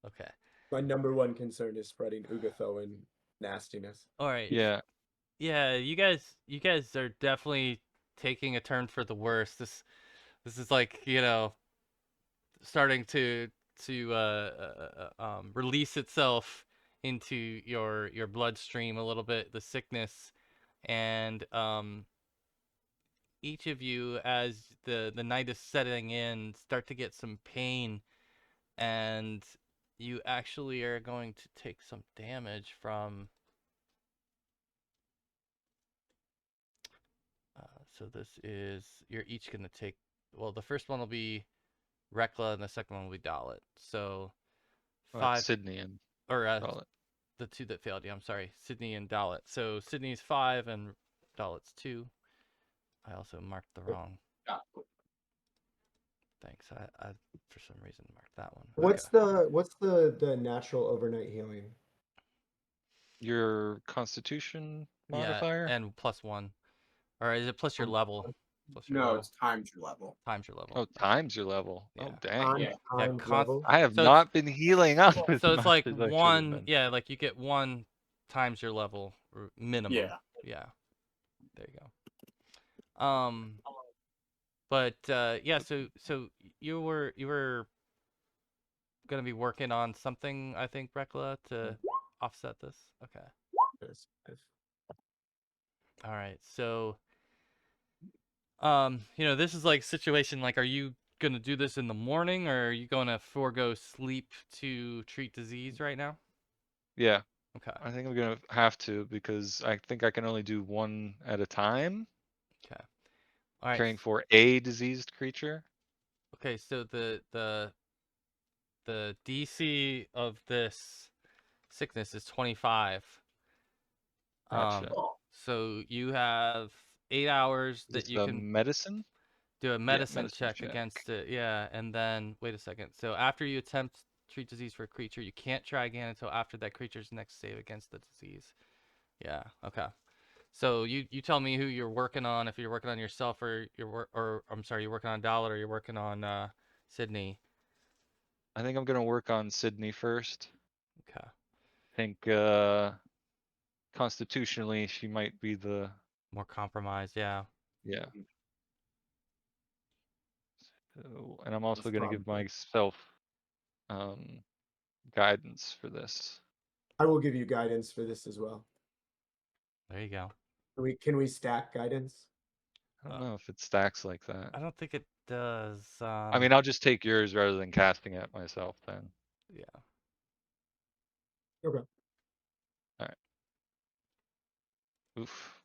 Okay. My number one concern is spreading Ugatho and nastiness. All right. Yeah, Yeah. You guys are definitely taking a turn for the worse. This is like, starting to release itself into your bloodstream a little bit, the sickness, and each of you, as the night is setting in, start to get some pain, and you actually are going to take some damage from. So this is, you're each going to take. Well, the first one will be Rekla, and the second one will be Dalit. So well, 5 Sydney and or Dalit. the two that failed. Yeah, I'm sorry, Sydney and Dalit. So Sydney's 5 and Dalit's 2. I also marked the wrong. Yeah. Thanks. I for some reason marked that one. What's the natural overnight healing? Your Constitution modifier? Yeah, and +1, or is it plus your level? Plus your No, level. it's times your level. Times your level. Oh, times your level. Yeah. Oh, dang. Yeah. Times level. I have So not been healing up as so it's much like as I should have 1. been. Yeah, like you get 1 times your level or minimum. Yeah. Yeah. There you go. But yeah, so you were gonna be working on something, I think, Rekla, to offset this. Okay. All right. So this is like situation like, are you gonna do this in the morning, or are you gonna forego sleep to treat disease right now? Yeah, Okay. I think I'm gonna have to because I think I can only do one at a time. Okay. All right. Caring for a diseased creature. Okay, so the DC of this sickness is 25. Gotcha. So you have 8 hours Is that this you a can. medicine? do a medicine check check. against it. Yeah, and then wait a second. So after you attempt treat disease for a creature, you can't try again until after that creature's next save against the disease. Yeah. Okay. So you tell me who you're working on. If you're working on yourself or you're working on Dollar or you're working on Sydney. I think I'm gonna work on Sydney first. Okay. I think constitutionally she might be the More compromised. Yeah. yeah. So, and I'm also That's gonna give probably. myself guidance for this. I will give you guidance for this as well. There you go. Can we stack guidance? I don't know if it stacks like that. I don't think it does. I mean, I'll just take yours rather than casting it myself then. Yeah. Okay. Alright. Oof.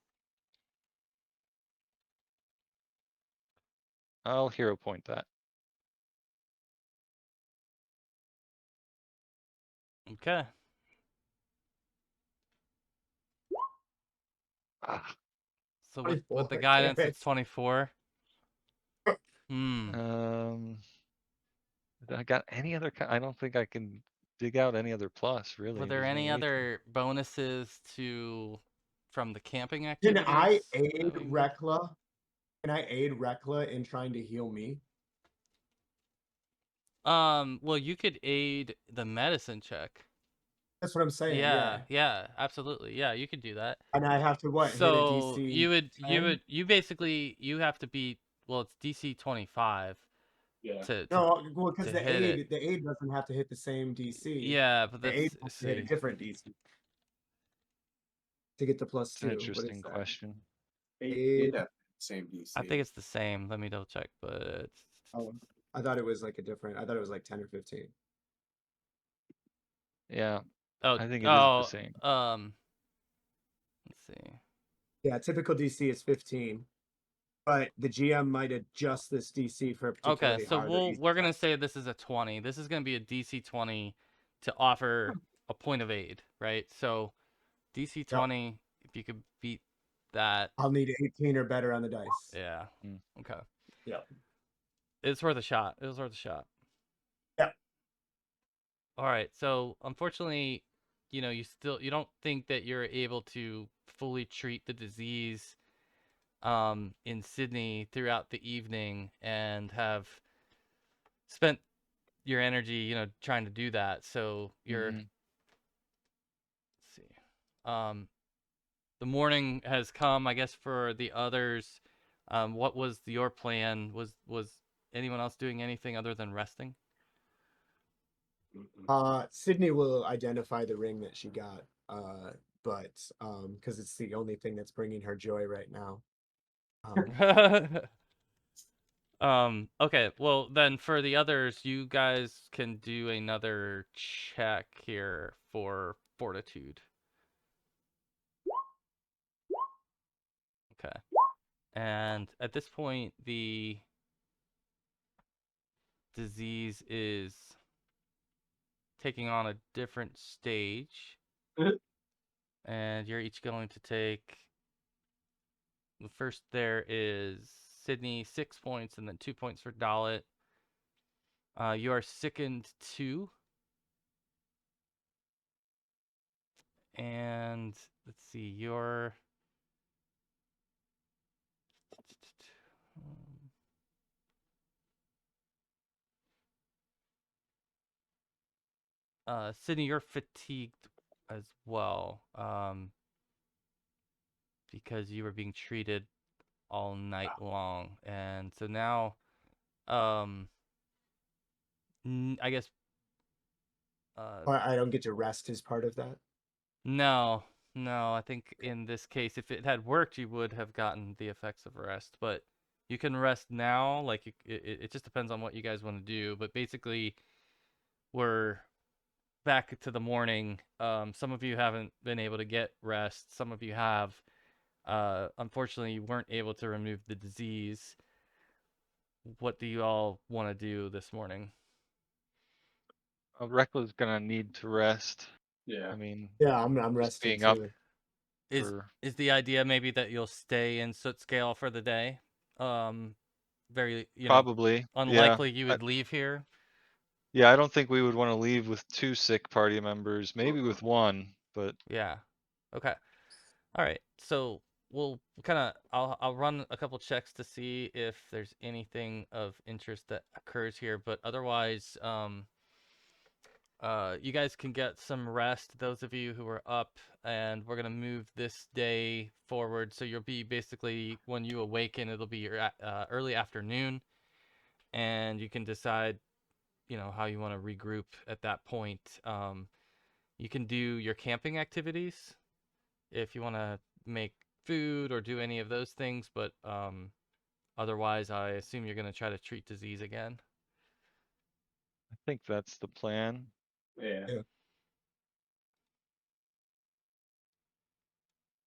I'll hero point that. Okay. Ah. So with the 24, guidance, damn it's it. 24. Hmm. I got any other I don't think I can dig out any other plus really. Were there There's no any way to. other bonuses from the camping Can activities? I aid Rekla? Can I aid Rekla in trying to heal me? Well, you could aid the medicine check. That's what I'm saying. Yeah, Yeah. yeah, absolutely. Yeah, you could do that. And I have to what? Hit a So DC you 10? basically you have to beat, well, it's DC 25 Yeah. to No, well, because to hit it. the aid doesn't have to hit the same DC. Yeah, but The aid that's has to hit a different DC to get the plus It's an 2. What is interesting that? question. Aid at same DC. I think it's the same. Let me double check, but Oh, I thought it was like a different. I thought it was like 10 or 15. Yeah, oh I think it is the oh same. let's see. Yeah, typical DC is 15, but the GM might adjust this DC for a Okay, particularly so harder. we're gonna say this is a 20. This is gonna be a DC 20 to offer a point of aid, right? So DC 20, if you could beat that, I'll need 18 or better on the dice. yeah. Mm. Okay. Yeah. It's worth a shot. It was worth a shot. Yeah. All right. So unfortunately, you don't think that you're able to fully treat the disease in Sydney throughout the evening and have spent your energy, trying to do that. So you're Mhm. let's see. The morning has come, I guess, for the others. What was your plan? Was anyone else doing anything other than resting? Sydney will identify the ring that she got, but because it's the only thing that's bringing her joy right now. Okay, well then for the others, you guys can do another check here for fortitude. Okay. And at this point, the disease is taking on a different stage. And you're each going to take, the first there is Sydney, 6 points, and then 2 points for Dalit. You are sickened 2. And let's see, you're Sydney, you're fatigued as well, because you were being treated all night long, and so now, I guess, I don't get to rest as part of that. no, I think in this case, if it had worked, you would have gotten the effects of rest, but you can rest now. Like it just depends on what you guys want to do, but basically, we're back to the morning. Some of you haven't been able to get rest. Some of you have. Unfortunately, you weren't able to remove the disease. What do you all want to do this morning? Rekla's gonna need to rest. Yeah. I mean, Yeah, I'm just resting being up too. Is for is the idea maybe that you'll stay in Soot Scale for the day? very, Probably. Yeah. unlikely you would leave here. Yeah, I don't think we would want to leave with 2 sick party members. Maybe with 1, but Yeah. Okay. All right. So we'll kind of I'll run a couple checks to see if there's anything of interest that occurs here, but otherwise, you guys can get some rest, those of you who are up, and we're gonna move this day forward. So you'll be basically, when you awaken, it'll be your early afternoon, and you can decide, how you want to regroup at that point. You can do your camping activities if you want to make food or do any of those things, but otherwise, I assume you're gonna try to treat disease again. I think that's the plan. Yeah. Yeah.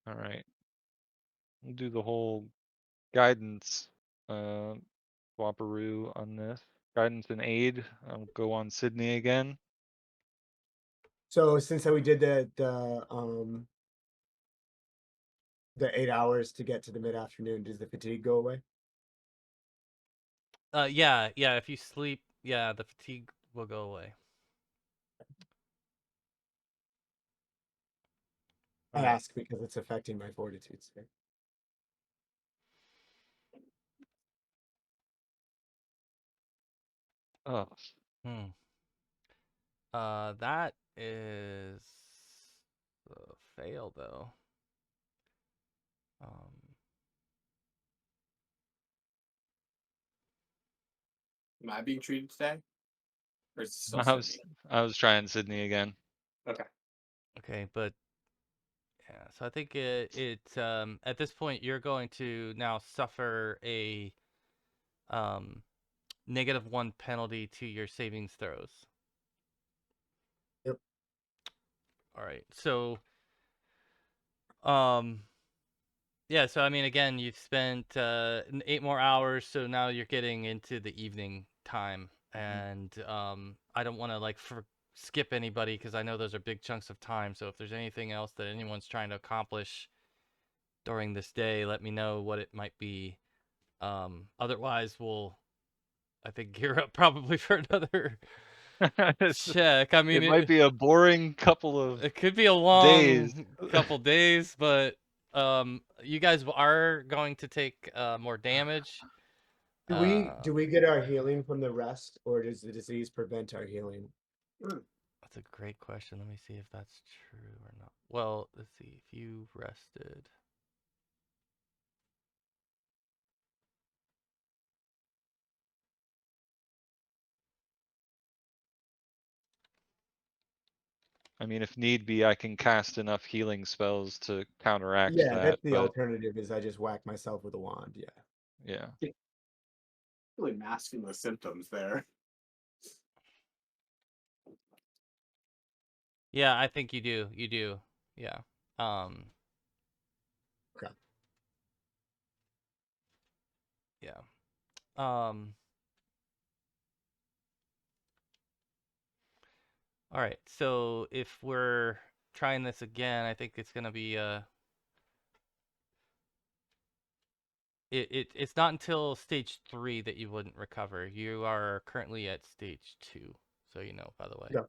All right. We'll do the whole guidance swapperoo on this. Guidance and aid. I'll go on Sydney again. So since we did the 8 hours to get to the mid-afternoon, does the fatigue go away? Yeah. If you sleep, yeah, the fatigue will go away. I Right. ask because it's affecting my fortitude save. Oh, That is a fail though. Am I being treated today? Or is it still I was Sydney? I was trying Sydney again. Okay. Okay, but yeah, so I think at this point you're going to now suffer a -1 penalty to your savings throws. Yep. All right. So yeah, so I mean, again, you've spent 8 more hours, so now you're getting into the evening time, and I don't want to skip anybody because I know those are big chunks of time. So if there's anything else that anyone's trying to accomplish during this day, let me know what it might be. Otherwise, we'll, I think, gear up probably for another check. I mean, It might be a boring couple of it could be a days. long couple days, but you guys are going to take more damage. Do we get our healing from the rest, or does the disease prevent our healing? That's a great question. Let me see if that's true or not. Well, let's see. If you rested. I mean, if need be, I can cast enough healing spells to counteract Yeah, that, that's the but alternative. Is I just whack myself with a wand? Yeah. yeah. Really masking the symptoms there. Yeah, I think you do. You do. Yeah. Um. Okay. Yeah. Um. All right. So if we're trying this again, I think it's gonna be it's not until stage 3 that you wouldn't recover. You are currently at stage 2, so by the way. Yeah.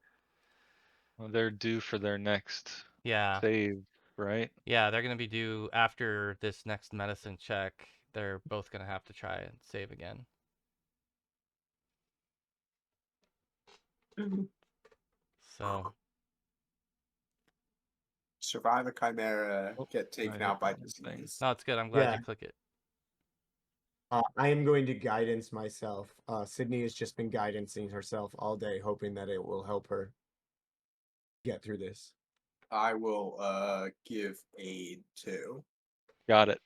Well, they're due for their next Yeah. save, right? Yeah, they're gonna be due after this next medicine check. They're both gonna have to try and save again. So Survive a chimera, Oh, get taken I hit out by the wrong thing. disease. no, it's good. I'm glad Yeah. you click it. I am going to guidance myself. Sydney has just been guidancing herself all day, hoping that it will help her get through this. I will give aid too. Got it.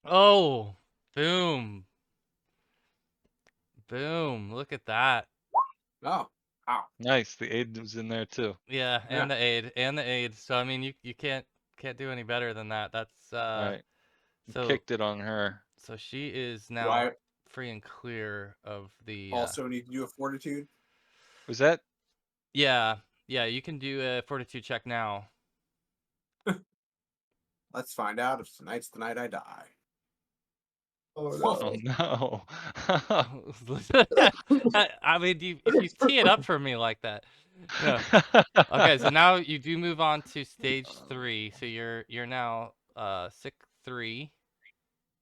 Oh, boom. Boom. Look at that. Oh, wow. Nice. The aid was in there too. Yeah, Yeah. and the aid. So I mean, you can't do any better than that. That's All right. so Kicked it on her. so she is Do now I free and clear of the also need to do a fortitude? Was that? Yeah, you can do a fortitude check now. Let's find out if tonight's the night I die. Oh no. I mean, if you tee it up for me like that. No. Okay, so now you do move on to stage 3. So you're now sick 3,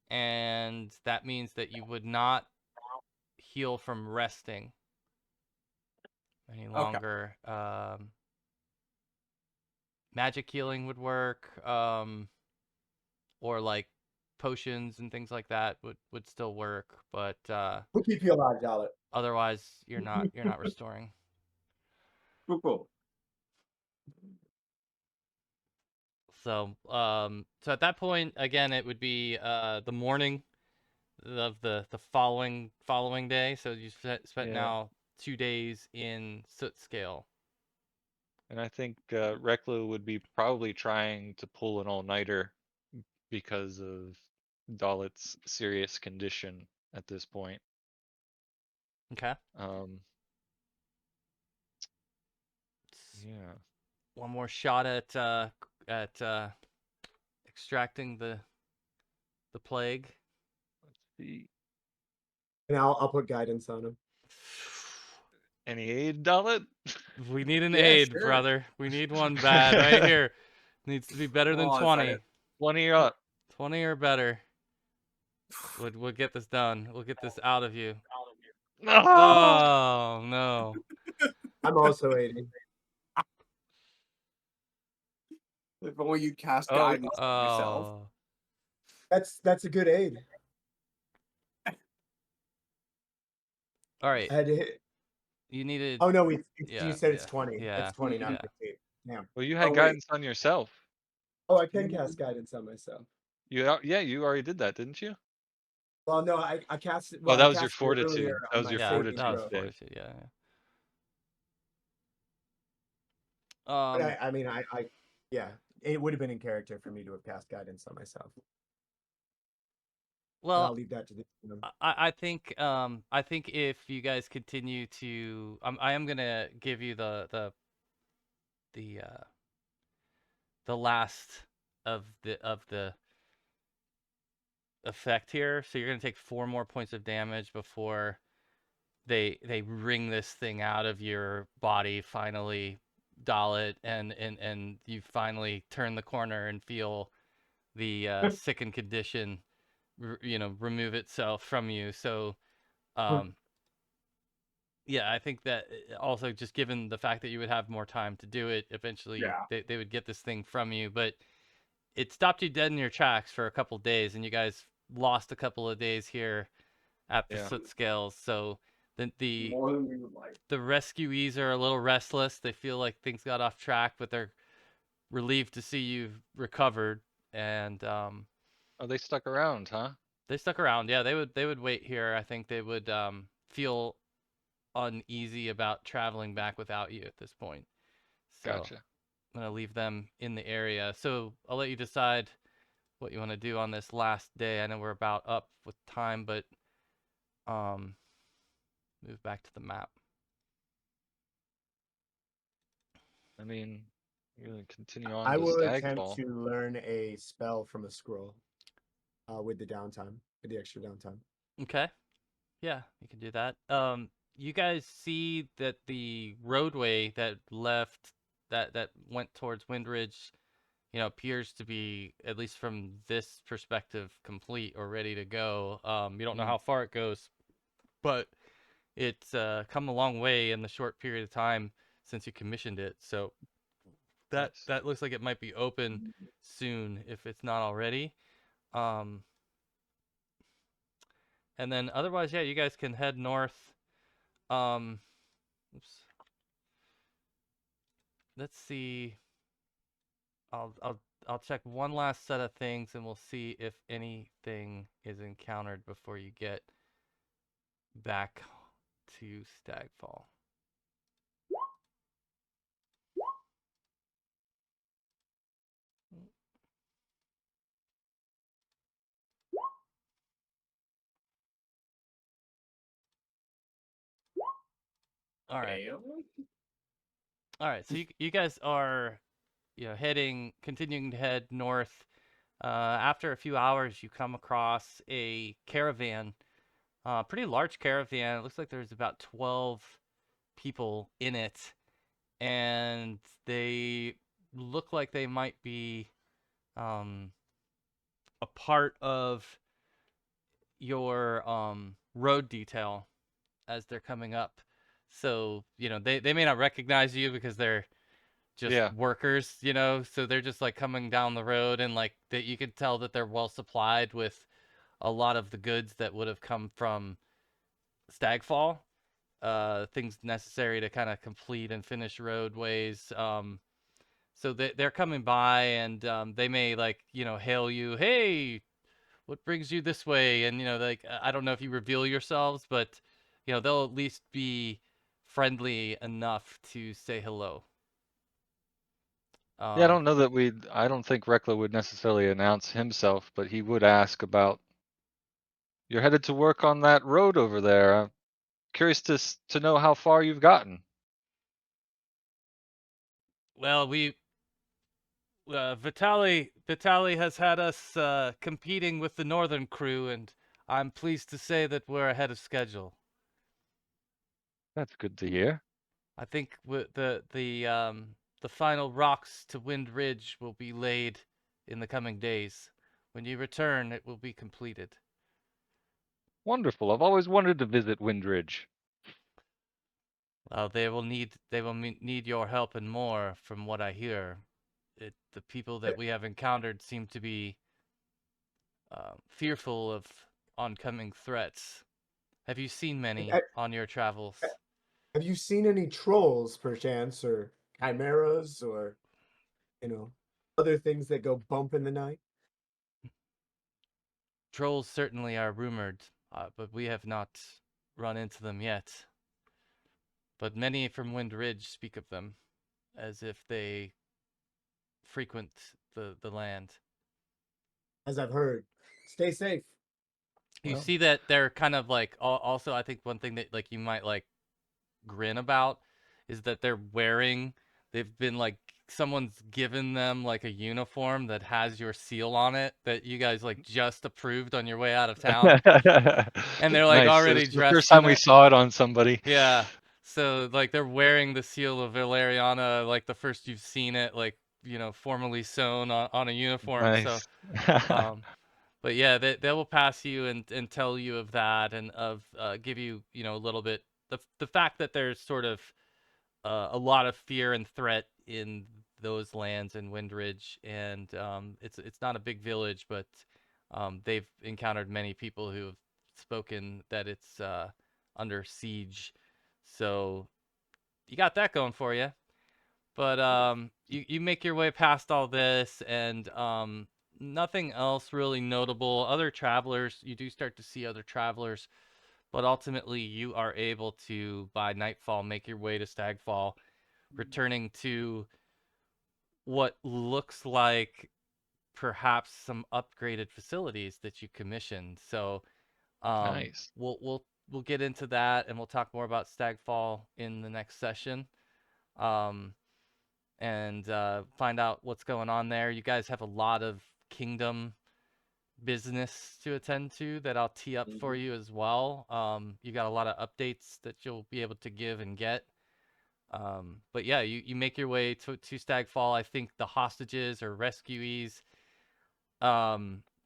and that means that you would not heal from resting any longer. Magic healing would work, or like potions and things like that would still work, but We'll keep you alive, Dalit. otherwise you're not restoring. Cool. So so at that point again it would be the morning of the following day. So you spent Yeah. now 2 days in Soot Scale. And I think Rekla would be probably trying to pull an all-nighter because of Dalit's serious condition at this point. Okay. Yeah. One more shot at extracting the plague. Let's see. And I'll put guidance on him. Any aid, Dalit? We need an Yeah, aid, sure. brother. We need one bad right here. Needs to be better than Oh, 20. 20 up. 20 or better. We'll get this done. We'll get this out of you. No! Oh no. I'm also 80. If only you cast guidance on yourself. Oh. That's a good aid. All right. I had to hit. You needed. Oh no, Yeah, you said it's yeah, 20. yeah, It's 20, not yeah. 15. Damn. Well, you had Oh, wait. guidance on yourself. Oh, I can cast guidance on myself. Yeah, you already did that, didn't you? Well, no, I cast it. Oh, Well, that I was your cast it fortitude. earlier That on was my your Yeah, saving that was throw. fortitude, Dave. fortitude. Yeah, yeah. But I mean, yeah, it would have been in character for me to have cast guidance on myself. But I'll Well, leave that to the. I think if you guys continue to, I am gonna give you the last of the effect here. So you're gonna take 4 more points of damage before they wring this thing out of your body finally, Dalit, and you finally turn the corner and feel the sickened condition remove itself from you. So yeah, I think that also just given the fact that you would have more time to do it, eventually Yeah. they would get this thing from you. But it stopped you dead in your tracks for a couple days, and you guys lost a couple of days here at the Yeah. Soot Scales. So the More than we would like. the rescuees are a little restless. They feel like things got off track, but they're relieved to see you've recovered. And Oh, they stuck around, huh? they stuck around. Yeah, they would wait here. I think they would feel uneasy about traveling back without you at this point. So Gotcha. I'm gonna leave them in the area. So I'll let you decide what you want to do on this last day. I know we're about up with time, but move back to the map. I mean, you're gonna continue on I to will attempt Stagfall. to learn a spell from a scroll with the downtime, with the extra downtime. Okay. Yeah, you can do that. You guys see that the roadway that left that went towards Windridge, appears to be, at least from this perspective, complete or ready to go. You don't know how far it goes, but it's come a long way in the short period of time since you commissioned it. So that Nice. that looks like it might be open soon if it's not already. And then otherwise, yeah, you guys can head north. Oops. Let's see. I'll check one last set of things, and we'll see if anything is encountered before you get back to Stagfall. All right. All right. So you guys are, continuing to head north. After a few hours, you come across a caravan, pretty large caravan. It looks like there's about 12 people in it, and they look like they might be um, a part of your road detail as they're coming up. So, they may not recognize you because they're just Yeah. workers, so they're just like coming down the road, and like that you can tell that they're well supplied with a lot of the goods that would have come from Stagfall, things necessary to kind of complete and finish roadways. So they're coming by, and they may like hail you, hey, what brings you this way? And like I don't know if you reveal yourselves, but they'll at least be friendly enough to say hello. Yeah, Um, I don't think Rekla would necessarily announce himself, but he would ask about, you're headed to work on that road over there. I'm curious to know how far you've gotten. well, Vitali has had us competing with the northern crew, and I'm pleased to say that we're ahead of schedule. That's good to hear. I think the final rocks to Wind Ridge will be laid in the coming days. When you return, it will be completed. Wonderful. I've always wanted to visit Windridge. Need your help and more, from what I hear. The people that we have encountered seem to be fearful of oncoming threats. Have you seen many on your travels? Have you seen any trolls, perchance, or chimeras, or other things that go bump in the night? Trolls certainly are rumored, but we have not run into them yet. But many from Wind Ridge speak of them as if they frequent the land. As I've heard. Stay safe. You Well, see that they're kind of like also, I think one thing that like you might like grin about is that they've been like, someone's given them like a uniform that has your seal on it that you guys like just approved on your way out of town, and they're like nice. It was already the first dressed time in we it. saw it on somebody. Yeah. So like they're wearing the seal of Valeriana, like the first you've seen it, like formally sewn on a uniform. So Nice. um but yeah, they will pass you and tell you of that, and of give you a little bit, the fact that there's sort of a lot of fear and threat in those lands in Windridge, and it's not a big village, but they've encountered many people who have spoken that it's under siege. So you got that going for you. But you make your way past all this, and nothing else really notable. Other travelers, you do start to see other travelers, but ultimately you are able to, by nightfall, make your way to Stagfall, returning to what looks like perhaps some upgraded facilities that you commissioned. So Nice. we'll get into that, and we'll talk more about Stagfall in the next session. Um, and find out what's going on there. You guys have a lot of kingdom business to attend to that I'll tee up for you as well. You got a lot of updates that you'll be able to give and get. But yeah, you make your way to Stagfall. I think the hostages or rescuees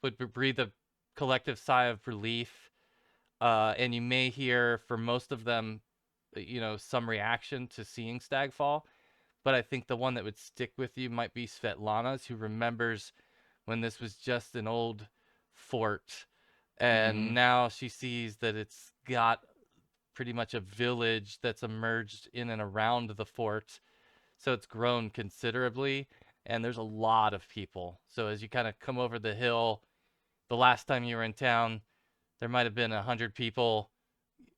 would breathe a collective sigh of relief. And you may hear for most of them, some reaction to seeing Stagfall. But I think the one that would stick with you might be Svetlana's, who remembers when this was just an old fort, Hmm. and now she sees that it's got pretty much a village that's emerged in and around the fort. So it's grown considerably, and there's a lot of people. So as you kind of come over the hill, the last time you were in town, there might have been 100 people.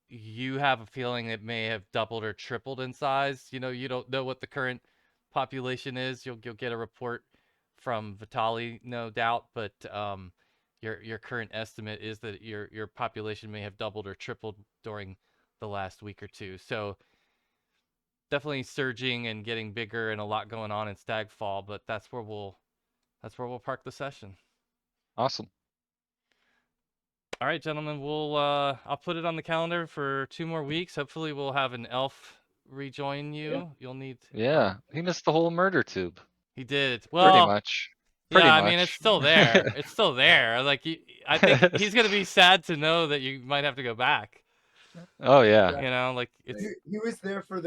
You have a feeling it may have doubled or tripled in size. You don't know what the current population is. You'll get a report from Vitali, no doubt, but your current estimate is that your population may have doubled or tripled during the last week or two. So definitely surging and getting bigger, and a lot going on in Stagfall. But that's where we'll park the session. Awesome. All right, gentlemen. I'll put it on the calendar for 2 more weeks. Hopefully, we'll have an elf rejoin you. Yeah. You'll need. Yeah, he missed the whole murder tube. He did. Pretty Well, much. yeah. Pretty I mean, it's much. still there. It's still there. Like, I think he's gonna be sad to know that you might have to go back. Oh yeah. You know, like it's. He was there for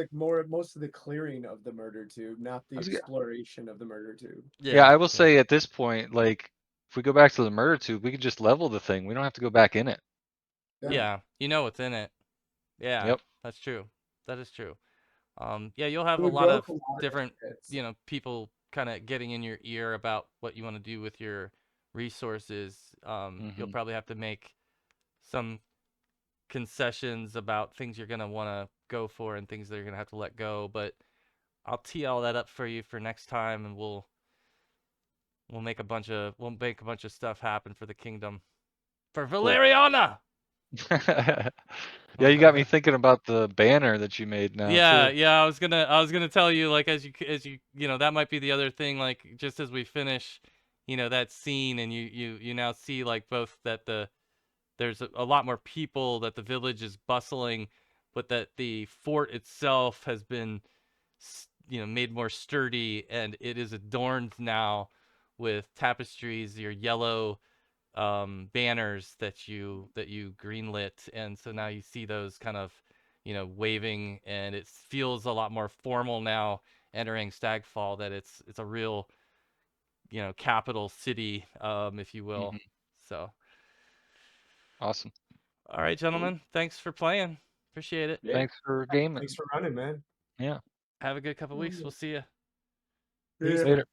most of the clearing of the murder tube, not the I was g- exploration of the murder tube. Yeah, I will say at this point, like, if we go back to the murder tube, we could just level the thing. We don't have to go back in it. Yeah, you know what's in it. Yeah, Yep. that's true. That is true. Yeah, you'll have a We lot of broke a lot of different, bits. people kind of getting in your ear about what you want to do with your resources. You'll Mhm. probably have to make some concessions about things you're gonna want to go for and things that you're gonna have to let go. But I'll tee all that up for you for next time, and we'll make a bunch of stuff happen for the kingdom, for Valeriana. Yeah, you got me thinking about the banner that you made now Yeah, too. yeah. I was gonna tell you, like, as you that might be the other thing. Like, just as we finish, that scene, and you now see, like, both that there's a lot more people, that the village is bustling, but that the fort itself has been made more sturdy, and it is adorned now with tapestries, your yellow banners that you greenlit, and so now you see those kind of waving, and it feels a lot more formal now entering Stagfall, that it's a real capital city, if you will. Mhm. So Awesome. all right, gentlemen, thanks for playing. Appreciate it. Yeah. Thanks for gaming. Thanks for running, man. Yeah. Have a good couple weeks. We'll see you. Peace. Later.